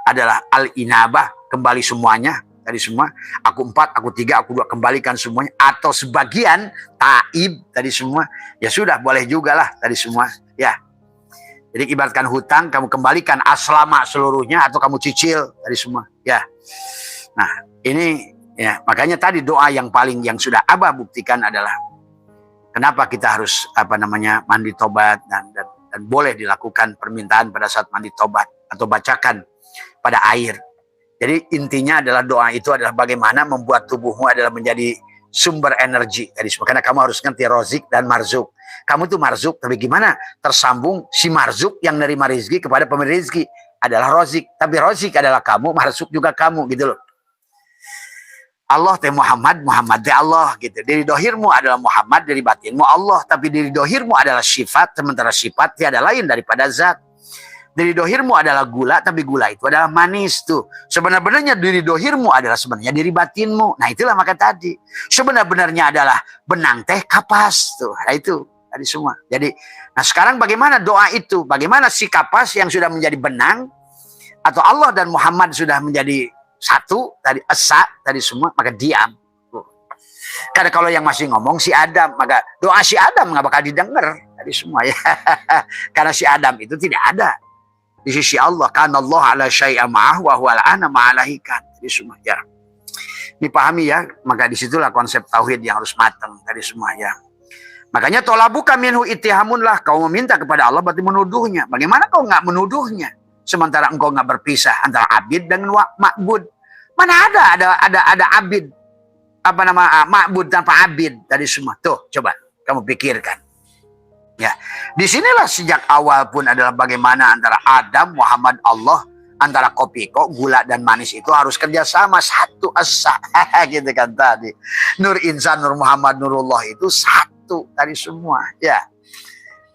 adalah al-inabah, kembali semuanya tadi semua. Aku 4, aku 3, aku 2, kembalikan semuanya. Atau sebagian ta'ib tadi semua. Ya sudah boleh juga lah tadi semua ya. Jadi ibaratkan hutang, kamu kembalikan aslama seluruhnya atau kamu cicil dari semua. Ya. Nah, ini ya makanya tadi doa yang paling yang sudah Abah buktikan adalah kenapa kita harus mandi tobat dan boleh dilakukan permintaan pada saat mandi tobat atau bacakan pada air. Jadi intinya adalah doa itu adalah bagaimana membuat tubuhmu adalah menjadi sumber energi tadi semua. Karena kamu harus ngerti rozik dan marzuk. Kamu tuh marzuk, tapi gimana tersambung si marzuk yang nerima rezeki kepada pemberi rezeki adalah rozik. Tapi rozik adalah kamu, marzuk juga kamu gitu loh. Allah teh Muhammad, Muhammad teh Allah gitu. Diri dohirmu adalah Muhammad, dari batinmu Allah. Tapi diri dohirmu adalah sifat, sementara sifat tiada lain daripada zat. Diri dohirmu adalah gula, tapi gula itu adalah manis tuh. Sebenarnya diri dohirmu adalah sebenarnya diri batinmu. Nah itulah maka tadi. Sebenarnya adalah benang teh kapas tuh. Nah itu tadi semua. Jadi, nah sekarang bagaimana doa itu? Bagaimana si kapas yang sudah menjadi benang atau Allah dan Muhammad sudah menjadi satu tadi esa tadi semua maka diam. Karena kalau yang masih ngomong si Adam maka doa si Adam nggak bakal didengar tadi semua ya. Karena si Adam itu tidak ada di sisi Allah. Karena Allah ala syai'a ma'ah wa huwa ala ma'alahikan. Jadi semua ya. Dipahami ya. Maka disitulah konsep tauhid yang harus matang tadi semua ya. Makanya tolabuka minhu ittihamun lah. Kau meminta kepada Allah berarti menuduhnya. Bagaimana kau nggak menuduhnya? Sementara engkau nggak berpisah antara abid dan ma'bud. Mana ada abid. Ma'bud tanpa abid tadi semua. Tuh coba kamu pikirkan. Ya, disinilah sejak awal pun adalah bagaimana antara Adam, Muhammad, Allah, antara kopi kok, gula dan manis itu harus kerjasama satu asa, gitu kan tadi. Nur Insan, Nur Muhammad, Nurullah itu satu tadi semua. Ya,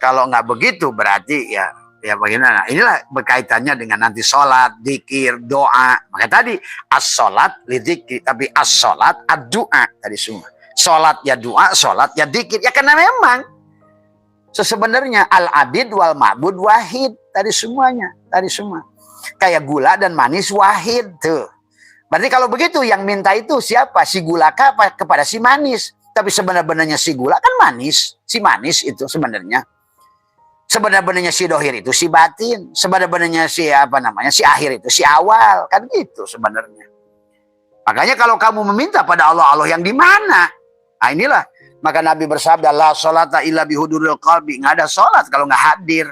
kalau nggak begitu berarti ya bagaimana? Inilah berkaitannya dengan nanti sholat, dzikir, doa. Maka tadi as-sholat lidzikri, tapi as-sholat ad-du'a tadi semua. Sholat ya doa, sholat ya dzikir. Ya karena memang sebenarnya al-abid wal ma'bud wahid tadi semuanya, tadi semua. Kayak gula dan manis wahid tuh. Berarti kalau begitu yang minta itu siapa? Si gula kepada si manis. Tapi sebenarnya si gula kan manis, si manis itu sebenarnya. Sebenarnya si dohir itu si batin, sebenarnya si si akhir itu si awal, kan gitu sebenarnya. Makanya kalau kamu meminta pada Allah, Allah yang di mana? Nah inilah. Maka Nabi bersabda, la sholata illa bihuduril qalbi. Nggak ada sholat kalau nggak hadir.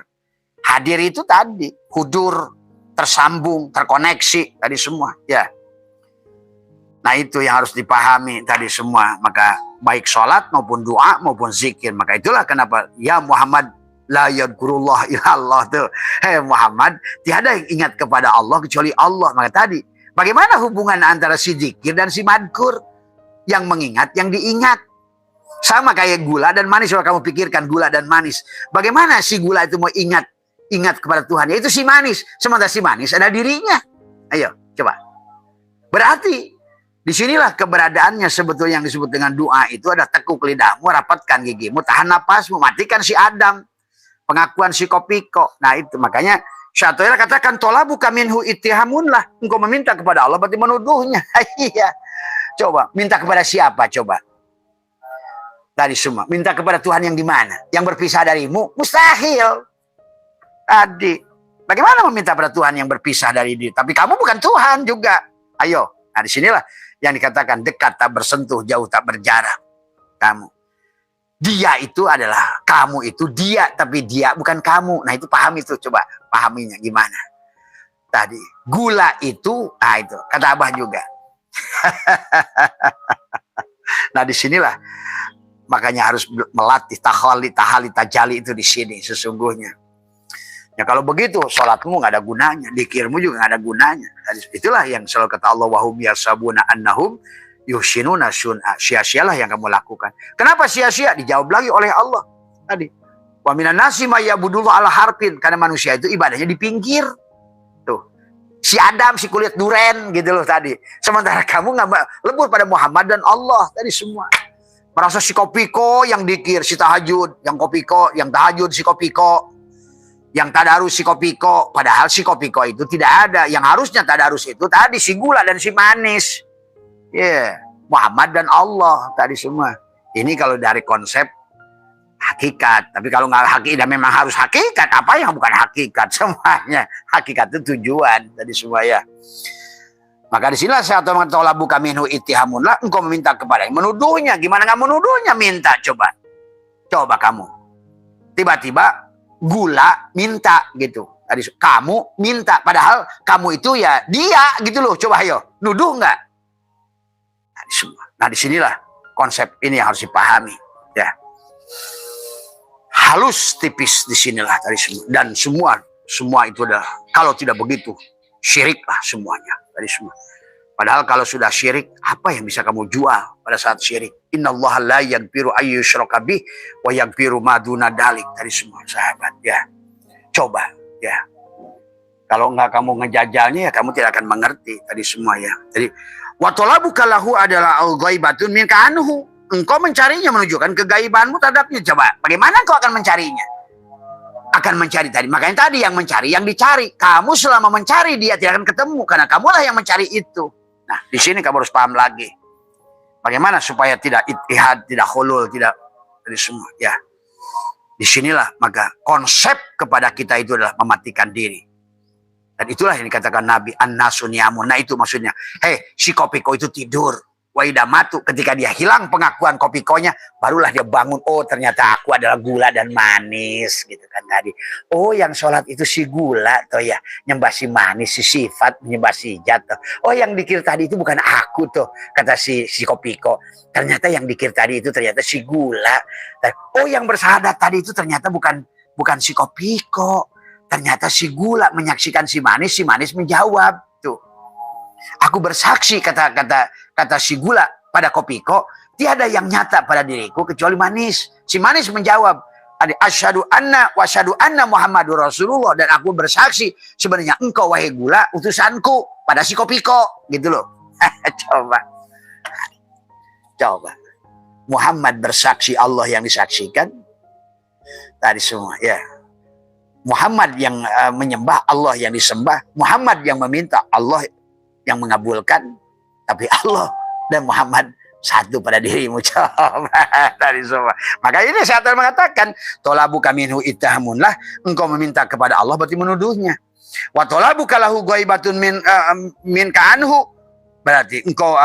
Hadir itu tadi, hudur, tersambung, terkoneksi, tadi semua. Ya. Nah itu yang harus dipahami tadi semua. Maka baik sholat maupun doa maupun zikir. Maka itulah kenapa, ya Muhammad, la yadkurullah ilallah tuh. Hei Muhammad, tiada yang ingat kepada Allah kecuali Allah. Maka tadi, bagaimana hubungan antara si zikir dan si madkur? Yang mengingat, yang diingat. Sama kayak gula dan manis. Kalau kamu pikirkan gula dan manis. Bagaimana si gula itu mau ingat kepada Tuhan? Yaitu si manis. Sementara si manis ada dirinya. Ayo coba. Berarti disinilah keberadaannya sebetulnya yang disebut dengan doa itu ada tekuk lidahmu, rapatkan gigimu, tahan napasmu, matikan si Adam. Pengakuan si kopiko. Nah itu makanya Syatoira katakan tolabuka minhu ittihamun lah. Engkau meminta kepada Allah berarti menuduhnya. Iya. Coba minta kepada siapa coba? Tadi semua. Minta kepada Tuhan yang di mana? Yang berpisah darimu? Mustahil. Tadi. Bagaimana meminta pada Tuhan yang berpisah dari diri? Tapi kamu bukan Tuhan juga. Ayo. Nah disinilah yang dikatakan dekat tak bersentuh, jauh tak berjarak. Kamu. Dia itu adalah kamu itu dia. Tapi dia bukan kamu. Nah itu paham itu. Coba pahaminya gimana. tadi. Gula itu, itu kata Abah juga. Nah disinilah makanya harus melatih tahali tajali itu di sini sesungguhnya. Ya kalau begitu sholatmu nggak ada gunanya, dikirmu juga nggak ada gunanya. Itulah yang selalu kata Allah, wahum yasabuna annahum yuhsinuna sun'a. Sia-sialah yang kamu lakukan. Kenapa sia-sia? Dijawab lagi oleh Allah tadi. Wa minan nasi may ya'budullah ala harfin, karena manusia itu ibadahnya di pinggir. Tuh. Si Adam, si kulit duren gitu loh tadi. Sementara kamu nggak lebur pada Muhammad dan Allah tadi semua. Merasa si kopiko yang dikir, si tahajud, yang kopiko, yang tahajud si kopiko, yang tadarus si kopiko. Padahal si kopiko itu tidak ada. Yang harusnya tadarus itu tadi si gula dan si manis. Muhammad dan Allah tadi semua. Ini kalau dari konsep hakikat. Tapi kalau nggak hakikat, memang harus hakikat. Apa yang bukan hakikat? Semuanya hakikat itu tujuan tadi semua ya. Maka disinilah saya tolabu kaminhu ittihamun lah, engkau meminta kepada yang menuduhnya. Gimana nggak menuduhnya? Minta coba kamu. Tiba-tiba gula minta gitu. Tadi kamu minta, padahal kamu itu ya dia gitu loh. Coba ayo, nuduh nggak? Nah disinilah konsep ini yang harus dipahami ya. Halus tipis disinilah tadi semua, dan semua itu adalah kalau tidak begitu syirik lah semuanya tadi semua. Padahal kalau sudah syirik, apa yang bisa kamu jual pada saat syirik? Innallaha la yaghfiru ayyushraka bih wa yaghfiru ma duna dzalik tadi semua sahabat ya. Coba ya. Kalau enggak kamu ngejajalnya ya kamu tidak akan mengerti tadi semua ya. Jadi wa talabuka lahu adalah al-ghaibatun minka anhu. Engkau mencarinya menunjukkan kegaibanmu terhadapnya. Coba, bagaimana engkau akan mencarinya? Akan mencari tadi. Makanya tadi yang mencari, yang dicari. Kamu selama mencari dia tidak akan ketemu. Karena kamulah yang mencari itu. Nah, di sini kamu harus paham lagi. Bagaimana supaya tidak ittihad, tidak hulul, tidak dari semua. Ya, disinilah maka konsep kepada kita itu adalah mematikan diri. Dan itulah yang dikatakan Nabi an-nasu niyamun. Nah itu maksudnya. Si kopiko itu tidur. Waidah matu, ketika dia hilang pengakuan kopikonya, barulah dia bangun. Oh ternyata aku adalah gula dan manis gitu kan tadi. Oh yang sholat itu si gula toh ya, nyembah si manis, si sifat, menyembah si zat toh. Oh yang dikir tadi itu bukan aku toh, kata si kopiko. Ternyata yang dikir tadi itu ternyata si gula. Oh yang bersahadat tadi itu ternyata bukan si kopiko. Ternyata si gula menyaksikan si manis menjawab tuh. Aku bersaksi kata si gula pada kopiko, tiada yang nyata pada diriku kecuali manis. Si manis menjawab, asyhadu anna wa asyhadu anna Muhammadur Rasulullah, dan aku bersaksi sebenarnya engkau wahai gula utusanku pada si kopiko gitu loh. Coba. Muhammad bersaksi, Allah yang disaksikan. Tadi semua ya. Muhammad yang menyembah, Allah yang disembah. Muhammad yang meminta, Allah yang mengabulkan. Tapi Allah dan Muhammad satu pada dirimu. Coba dari semua. Maka ini saya mengatakan tolabu kaminhu ittahamun lah, engkau meminta kepada Allah berarti menuduhnya. Wa tolabu kalahu ghaibatun min ka'anhu, berarti engkau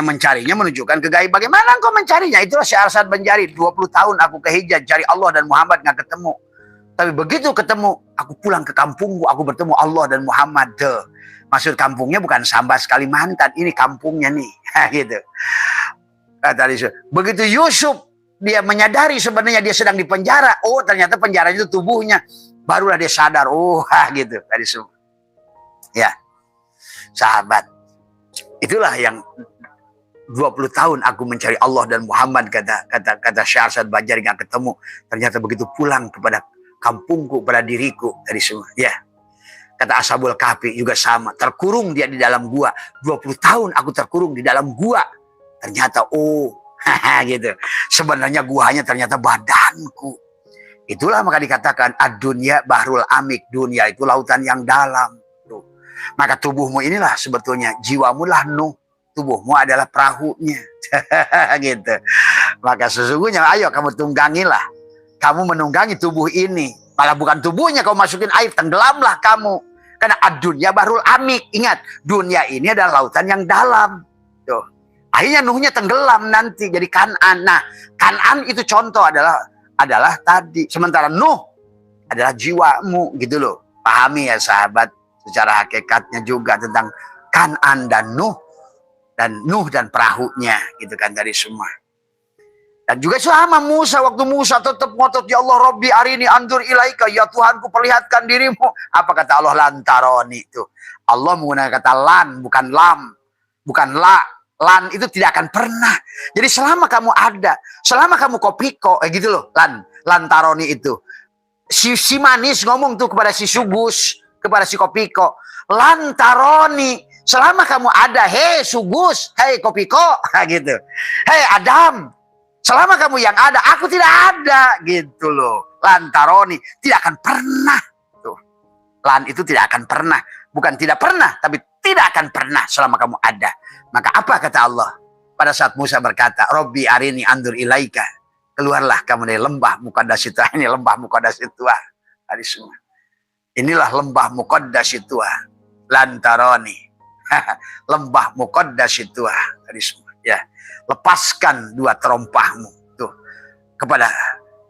mencarinya menunjukkan kegaib. Bagaimana engkau mencarinya? Itulah Syekh Arsyad Banjari. 20 tahun aku ke Hijaz cari Allah dan Muhammad nggak ketemu. Tapi begitu ketemu, aku pulang ke kampungku, aku bertemu Allah dan Muhammad. Maksud kampungnya bukan Sambas Kalimantan, ini kampungnya nih, gitu. Begitu Yusuf dia menyadari sebenarnya dia sedang dipenjara, oh ternyata penjara itu tubuhnya, barulah dia sadar, gitu tadi semua. Ya, sahabat, itulah yang 20 tahun aku mencari Allah dan Muhammad, kata Syekh Arsyad Banjari, nggak ketemu. Ternyata begitu pulang kepada kampungku, pada diriku tadi semua. Ya. Kata Ashabul Kahfi juga sama. Terkurung dia di dalam gua. 20 tahun aku terkurung di dalam gua. Ternyata gitu. Sebenarnya guanya ternyata badanku. Itulah maka dikatakan ad-dunya bahrul amik. Dunia itu lautan yang dalam. Tuh. Maka tubuhmu inilah sebetulnya jiwamu lah Nuh. Tubuhmu adalah perahunya. Gitu. Maka sesungguhnya ayo kamu tunggangilah. Kamu menunggangi tubuh ini. Malah bukan tubuhnya kau masukin air, tenggelamlah kamu. Karena ad-dunya bahrul amik. Ingat, dunia ini adalah lautan yang dalam. Tuh. Akhirnya Nuhnya tenggelam nanti jadi Kan'an. Nah, Kan'an itu contoh adalah tadi. Sementara Nuh adalah jiwamu gitu loh. Pahami ya sahabat secara hakikatnya juga tentang Kan'an dan Nuh dan perahunya gitu kan dari semua. Dan juga sama Musa, waktu Musa tetap ngotot, ya Allah Rabbi arini andur ilaika, ya Tuhanku perlihatkan dirimu. Apa kata Allah? Lantaroni itu. Allah menggunakan kata lan, bukan lam, bukan la. Lan itu tidak akan pernah. Jadi selama kamu ada, selama kamu kopiko, gitu loh, lantaroni itu. Si manis ngomong tuh kepada si Sugus, kepada si kopiko, lantaroni, selama kamu ada, hei Sugus, hei kopiko, gitu. Hei Adam, selama kamu yang ada, aku tidak ada, gitu loh. Lantaroni, tidak akan pernah. Tuh. Lan itu tidak akan pernah. Bukan tidak pernah, tapi tidak akan pernah selama kamu ada. Maka apa kata Allah? Pada saat Musa berkata, Robbi arini andur ilaika. Keluarlah kamu dari lembah Muqaddas itu. Ini lembah Muqaddas itu. Hari semua. Inilah lembah Muqaddas itu. Lantaroni. Lembah Muqaddas itu. Hari semua. Ya. Lepaskan dua terompahmu tuh kepada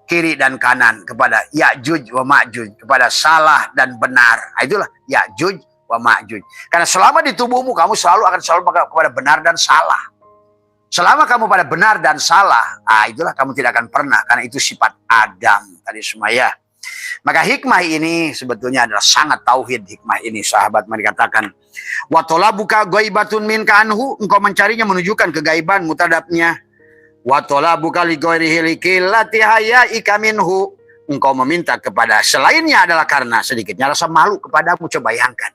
kiri dan kanan, kepada Ya'juj wa Ma'juj, kepada salah dan benar. Nah, itulah Ya'juj wa Ma'juj. Karena selama di tubuhmu kamu selalu kepada benar dan salah. Selama kamu pada benar dan salah, itulah kamu tidak akan pernah, karena itu sifat Adam tadi semua ya. Maka hikmah ini sebetulnya adalah sangat tauhid. Hikmah ini sahabat mari katakan, wa talabuka ghaibatun minka anhu, engkau mencarinya menunjukkan kegaiban mutadabnya. Wa talabuka li ghairihi likillati hayaika minhu, engkau meminta kepada selainnya adalah karena sedikitnya rasa malu kepadamu. Coba bayangkan,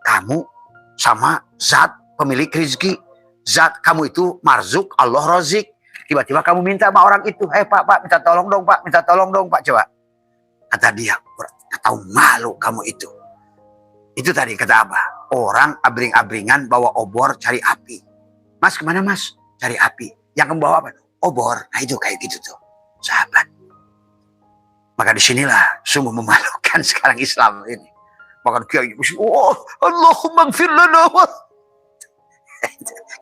kamu sama zat pemilik rezeki, zat kamu itu marzuk, Allah rozik. Tiba-tiba kamu minta sama orang itu, Pak, minta tolong dong Pak, minta tolong dong Pak, coba. Kata dia, tahu malu kamu itu. Itu tadi kata Abah, orang abring-abringan bawa obor cari api. Mas kemana mas? Cari api. Yang kamu bawa apa? Obor. Nah itu kayak gitu tuh, sahabat. Maka disinilah sungguh memalukan sekarang Islam ini. Bahkan kiai, oh Allahumma gfir lana.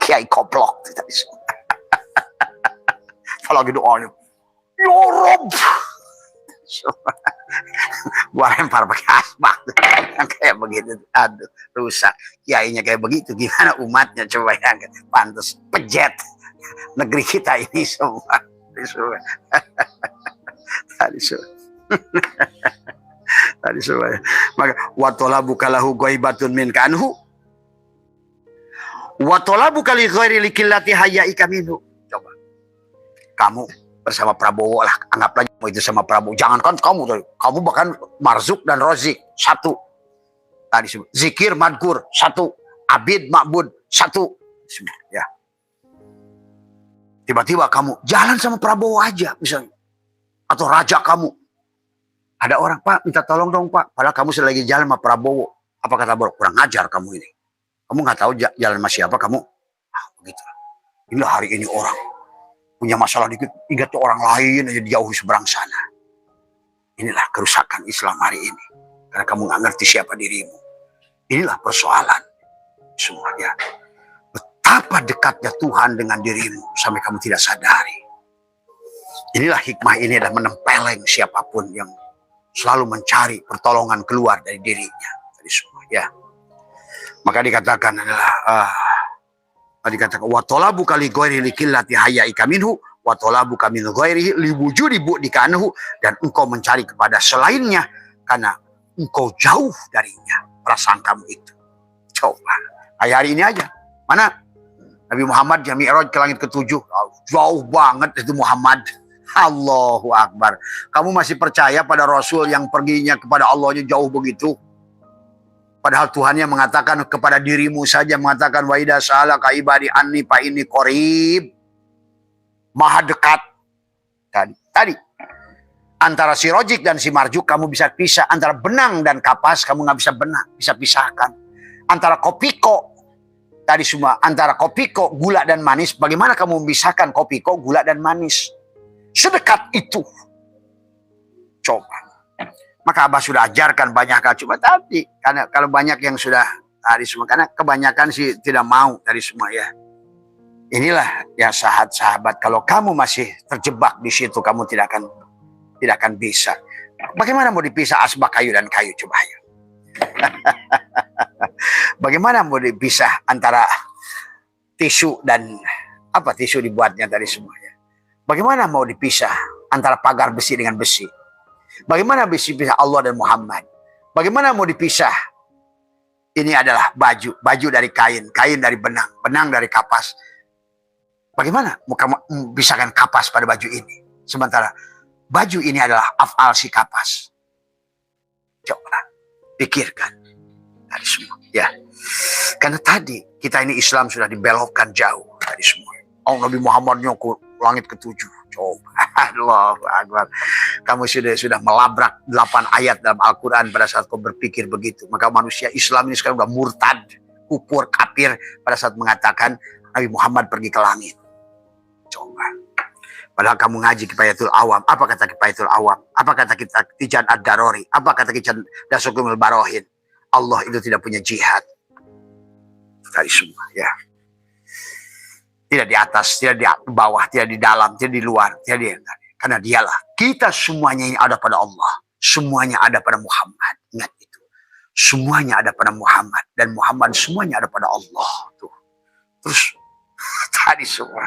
Kiai koplok. Kalau gitu doanya, ya Rob. Gua lempar pakai asbak kayak begitu, aduh rusak. Kiainya kayak begitu, gimana umatnya coba bayangkan. Pantas pejet negeri kita ini semua. Tadi semua. Maka watolabu kalahu ghaibatun min kanhu watolabu kali ghairi likillati hayaika minhu. Coba kamu bersama Prabowo lah, anggaplah itu sama Prabowo. Jangankan kamu bahkan marzuk dan rozik satu. Tadi sebut zikir madkur satu, abid ma'bud satu. Ya. Tiba-tiba kamu jalan sama Prabowo aja misalnya, atau raja kamu. Ada orang, Pak minta tolong dong Pak. Padahal kamu sedang lagi jalan sama Prabowo. Apa kata Prabowo? Kurang ajar kamu ini. Kamu nggak tahu jalan sama siapa kamu? Begitu. Inilah hari ini orang punya masalah dikit, ingat ke orang lain aja jauh seberang sana. Inilah kerusakan Islam hari ini. Karena kamu nggak ngerti siapa dirimu. Inilah persoalan semuanya. Betapa dekatnya Tuhan dengan dirimu sampai kamu tidak sadari. Inilah hikmah ini adalah menempeleng siapapun yang selalu mencari pertolongan keluar dari dirinya. Dari semua ya. Maka dikatakan adalah dikatakan watolabu kali ghairi likillati hayaika minhu watolabu min ghairihi liwujudi bu'dika anhu, dan engkau mencari kepada selainnya karena engkau jauh darinya perasaan kamu itu. Coba hari ini aja, mana Nabi Muhammad yang Mi'raj ke langit ke-7, jauh banget itu Muhammad. Allahu Akbar. Kamu masih percaya pada Rasul yang perginya kepada Allahnya jauh begitu? Padahal Tuhan yang mengatakan kepada dirimu saja, mengatakan wa idza sa'alaka ibadi anni fa inni qarib. Maha dekat. Tadi antara si rojik dan si marjuk kamu bisa pisah, antara benang dan kapas kamu nggak bisa pisahkan. Antara kopiko tadi semua, antara kopiko gula dan manis, bagaimana kamu memisahkan kopiko gula dan manis? Sedekat itu. Coba. Maka Abah sudah ajarkan banyak kali. Cuma tadi, karena kalau banyak yang sudah tadi semua, karena kebanyakan sih tidak mau tadi semua ya. Inilah ya sahabat-sahabat, kalau kamu masih terjebak di situ, kamu tidak akan bisa. Bagaimana mau dipisah asbak kayu dan kayu, coba ya. Bagaimana mau dipisah antara tisu dan apa tisu dibuatnya tadi semuanya? Bagaimana mau dipisah antara pagar besi dengan besi? Bagaimana bisa dipisah Allah dan Muhammad? Bagaimana mau dipisah? Ini adalah baju, baju dari kain, kain dari benang, benang dari kapas. Bagaimana mau kamu pisahkan kapas pada baju ini? Sementara baju ini adalah af'al si kapas. Coba pikirkan dari semua. Ya, karena tadi kita ini Islam sudah dibelokkan jauh dari semua. Oh, Nabi Muhammadnya ke langit ketujuh. Coba, Allahu Akbar. Kamu sudah melabrak 8 ayat dalam Al-Quran pada saat kau berpikir begitu. Maka manusia Islam ini sekarang sudah murtad, kufur, kafir pada saat mengatakan Nabi Muhammad pergi ke langit. Coba. Padahal kamu ngaji Kifayatul Awam. Apa kata Kifayatul Awam? Apa kata Tijan Ad-Darori? Apa kata Tijan Dasugumil Barohin? Allah itu tidak punya jihad. Dari semua, ya. Tidak di atas, tidak di bawah, tidak di dalam, tidak di luar, tidak di karena dialah. Kita semuanya ini ada pada Allah. Semuanya ada pada Muhammad. Ingat itu. Semuanya ada pada Muhammad. Dan Muhammad semuanya ada pada Allah. Tuh. Terus, tadi semua.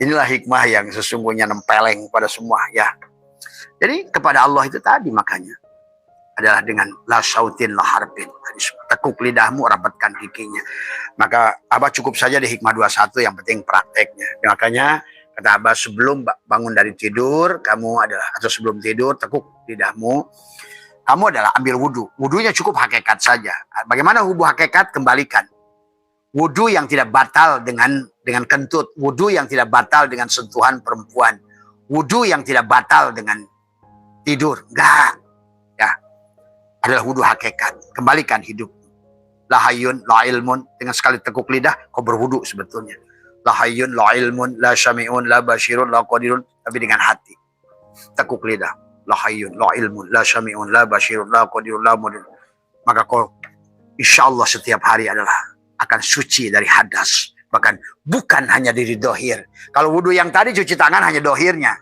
Inilah hikmah yang sesungguhnya nempeleng pada semua, ya. Jadi kepada Allah itu tadi makanya. Adalah dengan la sautin la harbin. Tekuk lidahmu, rapatkan giginya. Maka Abah cukup saja di hikmah 21, yang penting prakteknya. Makanya kata Abah sebelum bangun dari tidur, kamu adalah, atau sebelum tidur, tekuk lidahmu. Kamu adalah ambil wudhu. Wudhunya cukup hakikat saja. Bagaimana wudhu hakikat? Kembalikan. Wudhu yang tidak batal dengan kentut. Wudhu yang tidak batal dengan sentuhan perempuan. Wudhu yang tidak batal dengan tidur. Enggak. Ya. Adalah wudhu hakikat. Kembalikan hidup. La hayyun, la ilmun. Dengan sekali tekuk lidah, kau berwudhu sebetulnya. La hayyun, la ilmun, la syami'un, la basyirun, la qadirun. Tapi dengan hati. Tekuk lidah. La hayyun, la ilmun, la syami'un, la basyirun, la qadirun, la mudirun. Maka kau insya Allah setiap hari adalah akan suci dari hadas. Bahkan bukan hanya dari dohir. Kalau wudhu yang tadi cuci tangan hanya dohirnya.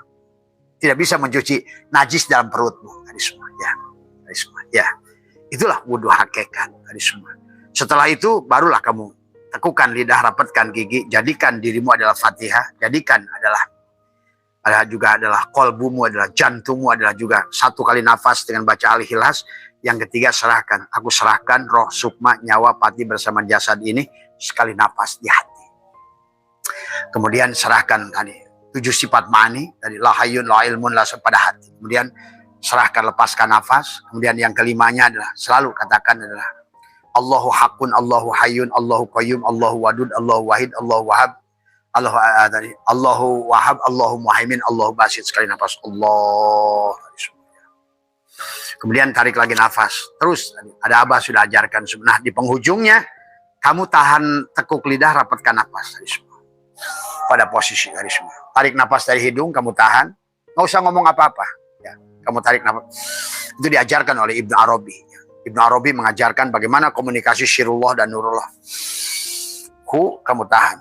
Tidak bisa mencuci najis dalam perutmu. Tadi semua. Ya. Tadi semua. Ya. Itulah wudhu hakikat. Tadi semua. Setelah itu barulah kamu tekukan lidah, rapatkan gigi. Jadikan dirimu adalah Fatihah. Jadikan juga adalah kolbumu, adalah jantungmu, adalah juga satu kali nafas dengan baca Al-Ikhlas. Yang ketiga serahkan. Aku serahkan roh, sukma, nyawa, pati bersama jasad ini sekali nafas di hati. Kemudian serahkan tadi 7 sifat ma'ani tadi la hayyun, la ilmun, la pada hati. Kemudian serahkan, lepaskan nafas. Kemudian yang kelimanya adalah selalu katakan adalah Allahu hakun, Allahu hayyun, Allahu qayyum, Allahu wadud, Allahu wahid, Allahu wahab. Allahu wahab, Allahu muhaimin, Allahu basit. Sekali nafas Allah. Kemudian tarik lagi nafas. Terus ada Abah sudah ajarkan. Nah di penghujungnya kamu tahan tekuk lidah, rapatkan nafas dari semua. Pada posisi dari semua. Tarik nafas dari hidung, kamu tahan. Nggak usah ngomong apa-apa. Ya, kamu tarik nafas. Itu diajarkan oleh Ibnu Arabi. Ibnu Arabi mengajarkan bagaimana komunikasi Syirullah dan Nurullah. Kamu tahan.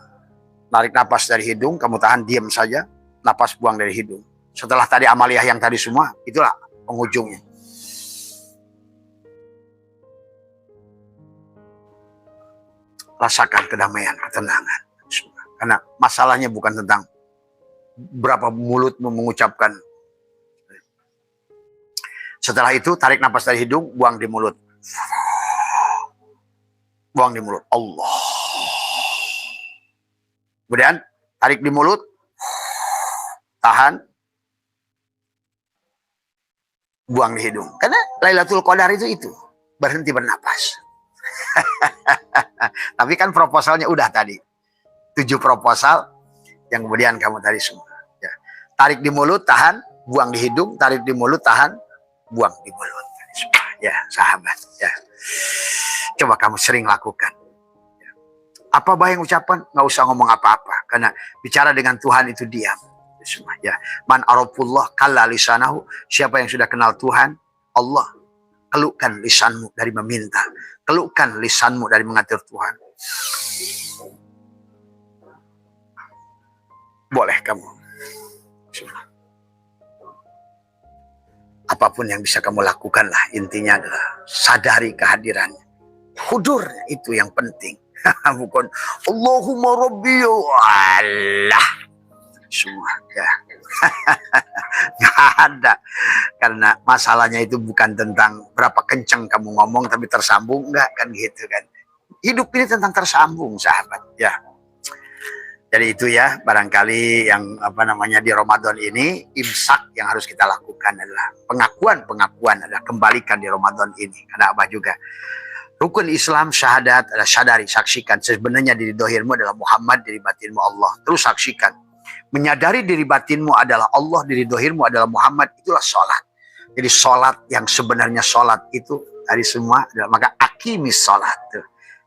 Tarik nafas dari hidung, kamu tahan, diam saja. Nafas buang dari hidung. Setelah tadi amaliyah yang tadi semua, itulah penghujungnya. Rasakan kedamaian, ketenangan. Karena masalahnya bukan tentang berapa mulutmu mengucapkan. Setelah itu tarik nafas dari hidung, buang di mulut. Buang di mulut. Allah. Kemudian tarik di mulut. Tahan. Buang di hidung. Karena Lailatul Qadar itu. Berhenti bernapas. Tapi kan proposalnya udah tadi. 7 proposal yang kemudian kamu tadi semua. Ya. Tarik di mulut, tahan, buang di hidung, tarik di mulut, tahan, buang di mulut. Ya, sahabat. Ya. Coba kamu sering lakukan. Ya. Apa yang ucapan? Nggak usah ngomong apa-apa. Karena bicara dengan Tuhan itu diam. Semua. Ya. Man arafullah kalla lisanahu. Siapa yang sudah kenal Tuhan? Allah. Kelukkan lisanmu dari meminta. Kelukkan lisanmu dari mengatur Tuhan. Boleh kamu. Apapun yang bisa kamu lakukan lah. Intinya adalah sadari kehadirannya. hudur itu yang penting. Bukan Allahumma Rabbi Allah semua ya. Nggak ada, karena masalahnya itu bukan tentang berapa kencang kamu ngomong tapi tersambung enggak kan gitu kan. Hidup ini tentang tersambung sahabat ya. Jadi itu ya barangkali yang di Ramadan ini imsak yang harus kita lakukan adalah pengakuan adalah kembalikan di Ramadan ini. Karena Abah juga rukun Islam syahadat adalah syadari, saksikan sebenarnya diri dohirmu adalah Muhammad, diri batinmu Allah. Terus saksikan. Menyadari diri batinmu adalah Allah, diri dohirmu adalah Muhammad, itulah sholat. Jadi sholat yang sebenarnya sholat itu dari semua adalah maka akimis sholat.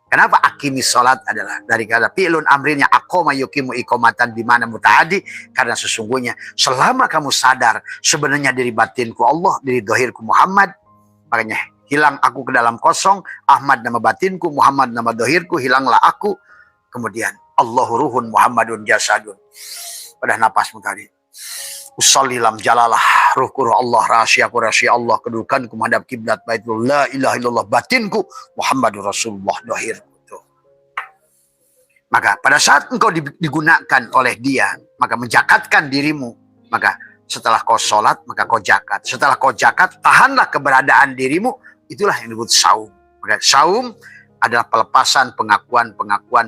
Kenapa akimis sholat adalah dari kata fi'lun amrinnya aqoma yuqimu iqomatan di mana mutaadi, karena sesungguhnya selama kamu sadar sebenarnya diri batinku Allah, diri dohirku Muhammad, makanya hilang aku ke dalam kosong, Ahmad nama batinku, Muhammad nama dohirku, hilanglah aku. Kemudian Allahu ruhun Muhammadun jasadun. Pada napasmu tadi. Usalli lam jalalah, ruhku ruh Allah, rahasiaku rahasia Allah, kedudukanku menghadap kiblat Baitul, la ilaha illallah, batinku Muhammadur Rasulullah, dohirku. Tuh. Maka pada saat engkau digunakan oleh dia, maka menjakatkan dirimu, maka setelah kau sholat, maka kau jakat. Setelah kau jakat, tahanlah keberadaan dirimu. Itulah yang disebut saum. Maka saum adalah pelepasan pengakuan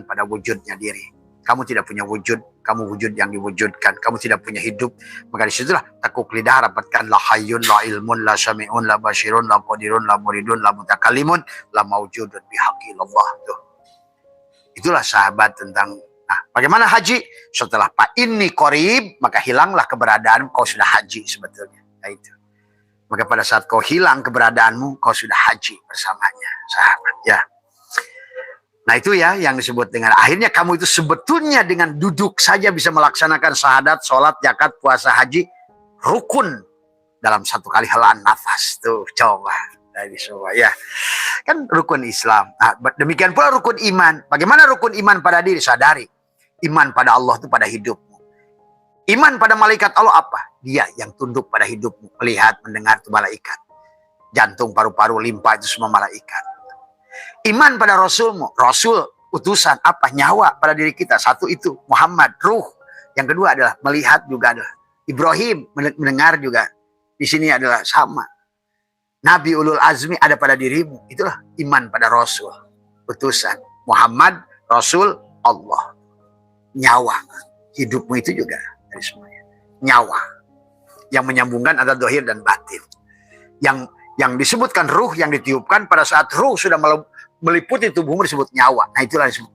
pada wujudnya diri. Kamu tidak punya wujud, kamu wujud yang diwujudkan. Kamu tidak punya hidup, maka disitulah tekuk lidah rapatkan la hayyun, la ilmun, la syami'un, la basyirun, la qadirun, la muridun, la mutakalimun, la mawjudun bihaqi Allah. Tuh. Itulah sahabat tentang bagaimana haji. Setelah pak ini qarib, maka hilanglah keberadaan kau sudah haji sebetulnya. Nah, itu. Maka pada saat kau hilang keberadaanmu, kau sudah haji bersamanya, sahabat ya. Nah itu ya yang disebut dengan akhirnya kamu itu sebetulnya dengan duduk saja bisa melaksanakan syahadat, sholat, zakat, puasa, haji, rukun dalam satu kali helaan nafas. Tuh coba dari semua ya. Kan rukun Islam. Nah, demikian pula rukun iman. Bagaimana rukun iman pada diri? Sadari. Iman pada Allah itu pada hidupmu. Iman pada malaikat Allah apa? Dia yang tunduk pada hidupmu. Melihat, mendengar itu malaikat. Jantung, paru-paru, limpa itu semua malaikat. Iman pada Rasulmu. Rasul, utusan apa? Nyawa pada diri kita. Satu itu Muhammad, ruh. Yang kedua adalah melihat juga adalah Ibrahim, mendengar juga. Di sini adalah sama. Nabi ulul azmi ada pada dirimu. Itulah iman pada Rasul. Utusan. Muhammad, Rasul, Allah. Nyawa. Hidupmu itu juga dari semuanya. Nyawa. Yang menyambungkan antara dohir dan batin. Yang disebutkan ruh, yang ditiupkan pada saat ruh sudah meliputi tubuhmu disebut nyawa. Nah itulah disebut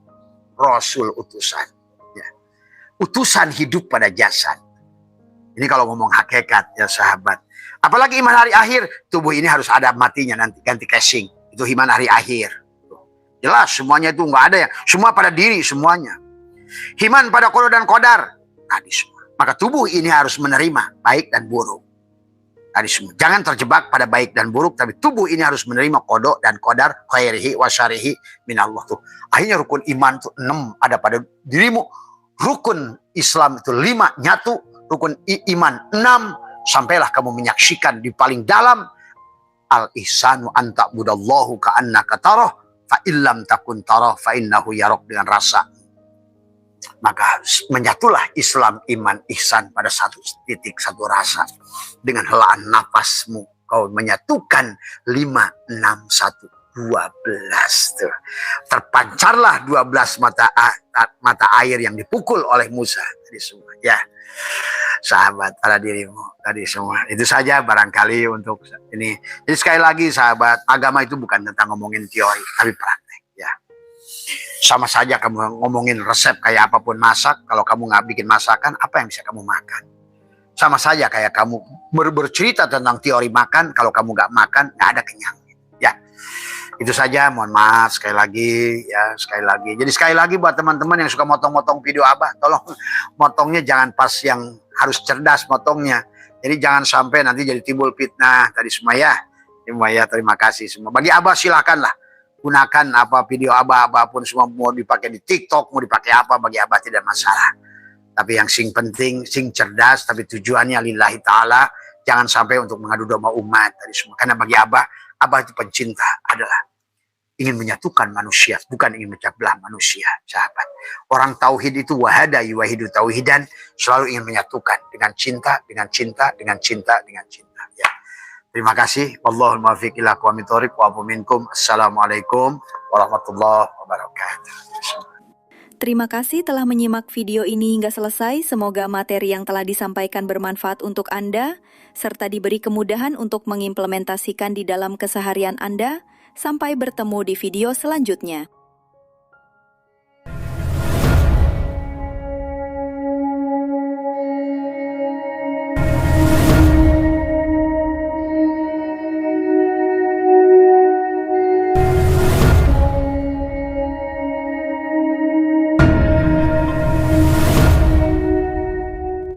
Rasul utusan. Ya. Utusan hidup pada jasad. Ini kalau ngomong hakikat ya sahabat. Apalagi iman hari akhir, tubuh ini harus ada matinya nanti, ganti casing. Itu iman hari akhir. Jelas semuanya itu nggak ada ya. Semua pada diri semuanya. Iman pada qada dan qadar. Tadi semua. Maka tubuh ini harus menerima baik dan buruk. Tadi semua. Jangan terjebak pada baik dan buruk, tapi tubuh ini harus menerima qada dan qadar, khairihi wa syarihi minallah tuh. Akhirnya rukun iman itu 6 ada pada dirimu. Rukun Islam itu 5 nyatu, rukun iman 6 sampailah kamu menyaksikan di paling dalam al-ihsanu an ta'budallahu ka'annaka tarah fa illam takun tarah fa innahu yarok, dengan rasa. Maka menyatulah Islam, iman, ihsan pada satu titik, satu rasa. Dengan helaan nafasmu kau menyatukan 5, 6, 1, 12 tuh. Terpancarlah 12 mata air yang dipukul oleh Musa tadi semua ya. Sahabat pada dirimu tadi semua. Itu saja barangkali untuk ini. Jadi sekali lagi sahabat, agama itu bukan tentang ngomongin teori tapi praktek ya. Sama saja kamu ngomongin resep kayak apapun masak, kalau kamu nggak bikin masakan, apa yang bisa kamu makan? Sama saja kayak kamu bercerita tentang teori makan, kalau kamu nggak makan, nggak ada kenyang. Ya, itu saja. Mohon maaf sekali lagi, ya sekali lagi. Jadi sekali lagi buat teman-teman yang suka motong-motong video Abah, tolong motongnya jangan pas yang harus cerdas motongnya. Jadi jangan sampai nanti jadi timbul fitnah tadi semua ya. Terima kasih semua. Bagi Abah silakanlah. Gunakan apa video Abah apapun semua, mau dipakai di TikTok, mau dipakai apa, bagi Abah tidak masalah. Tapi yang sing penting, sing cerdas, tapi tujuannya lillahi ta'ala, jangan sampai untuk mengadu domba umat dari semua. Karena bagi Abah itu pencinta adalah ingin menyatukan manusia, bukan ingin memecah belah manusia, sahabat. Orang tauhid itu wahada yuwahidu tauhidan, selalu ingin menyatukan dengan cinta, dengan cinta, dengan cinta, dengan cinta. Ya. Terima kasih. Wallahul muwaffiq ila aqwamit thoriq wa afu minkum. Assalamualaikum warahmatullahi wabarakatuh. Terima kasih telah menyimak video ini hingga selesai. Semoga materi yang telah disampaikan bermanfaat untuk Anda, serta diberi kemudahan untuk mengimplementasikan di dalam keseharian Anda. Sampai bertemu di video selanjutnya.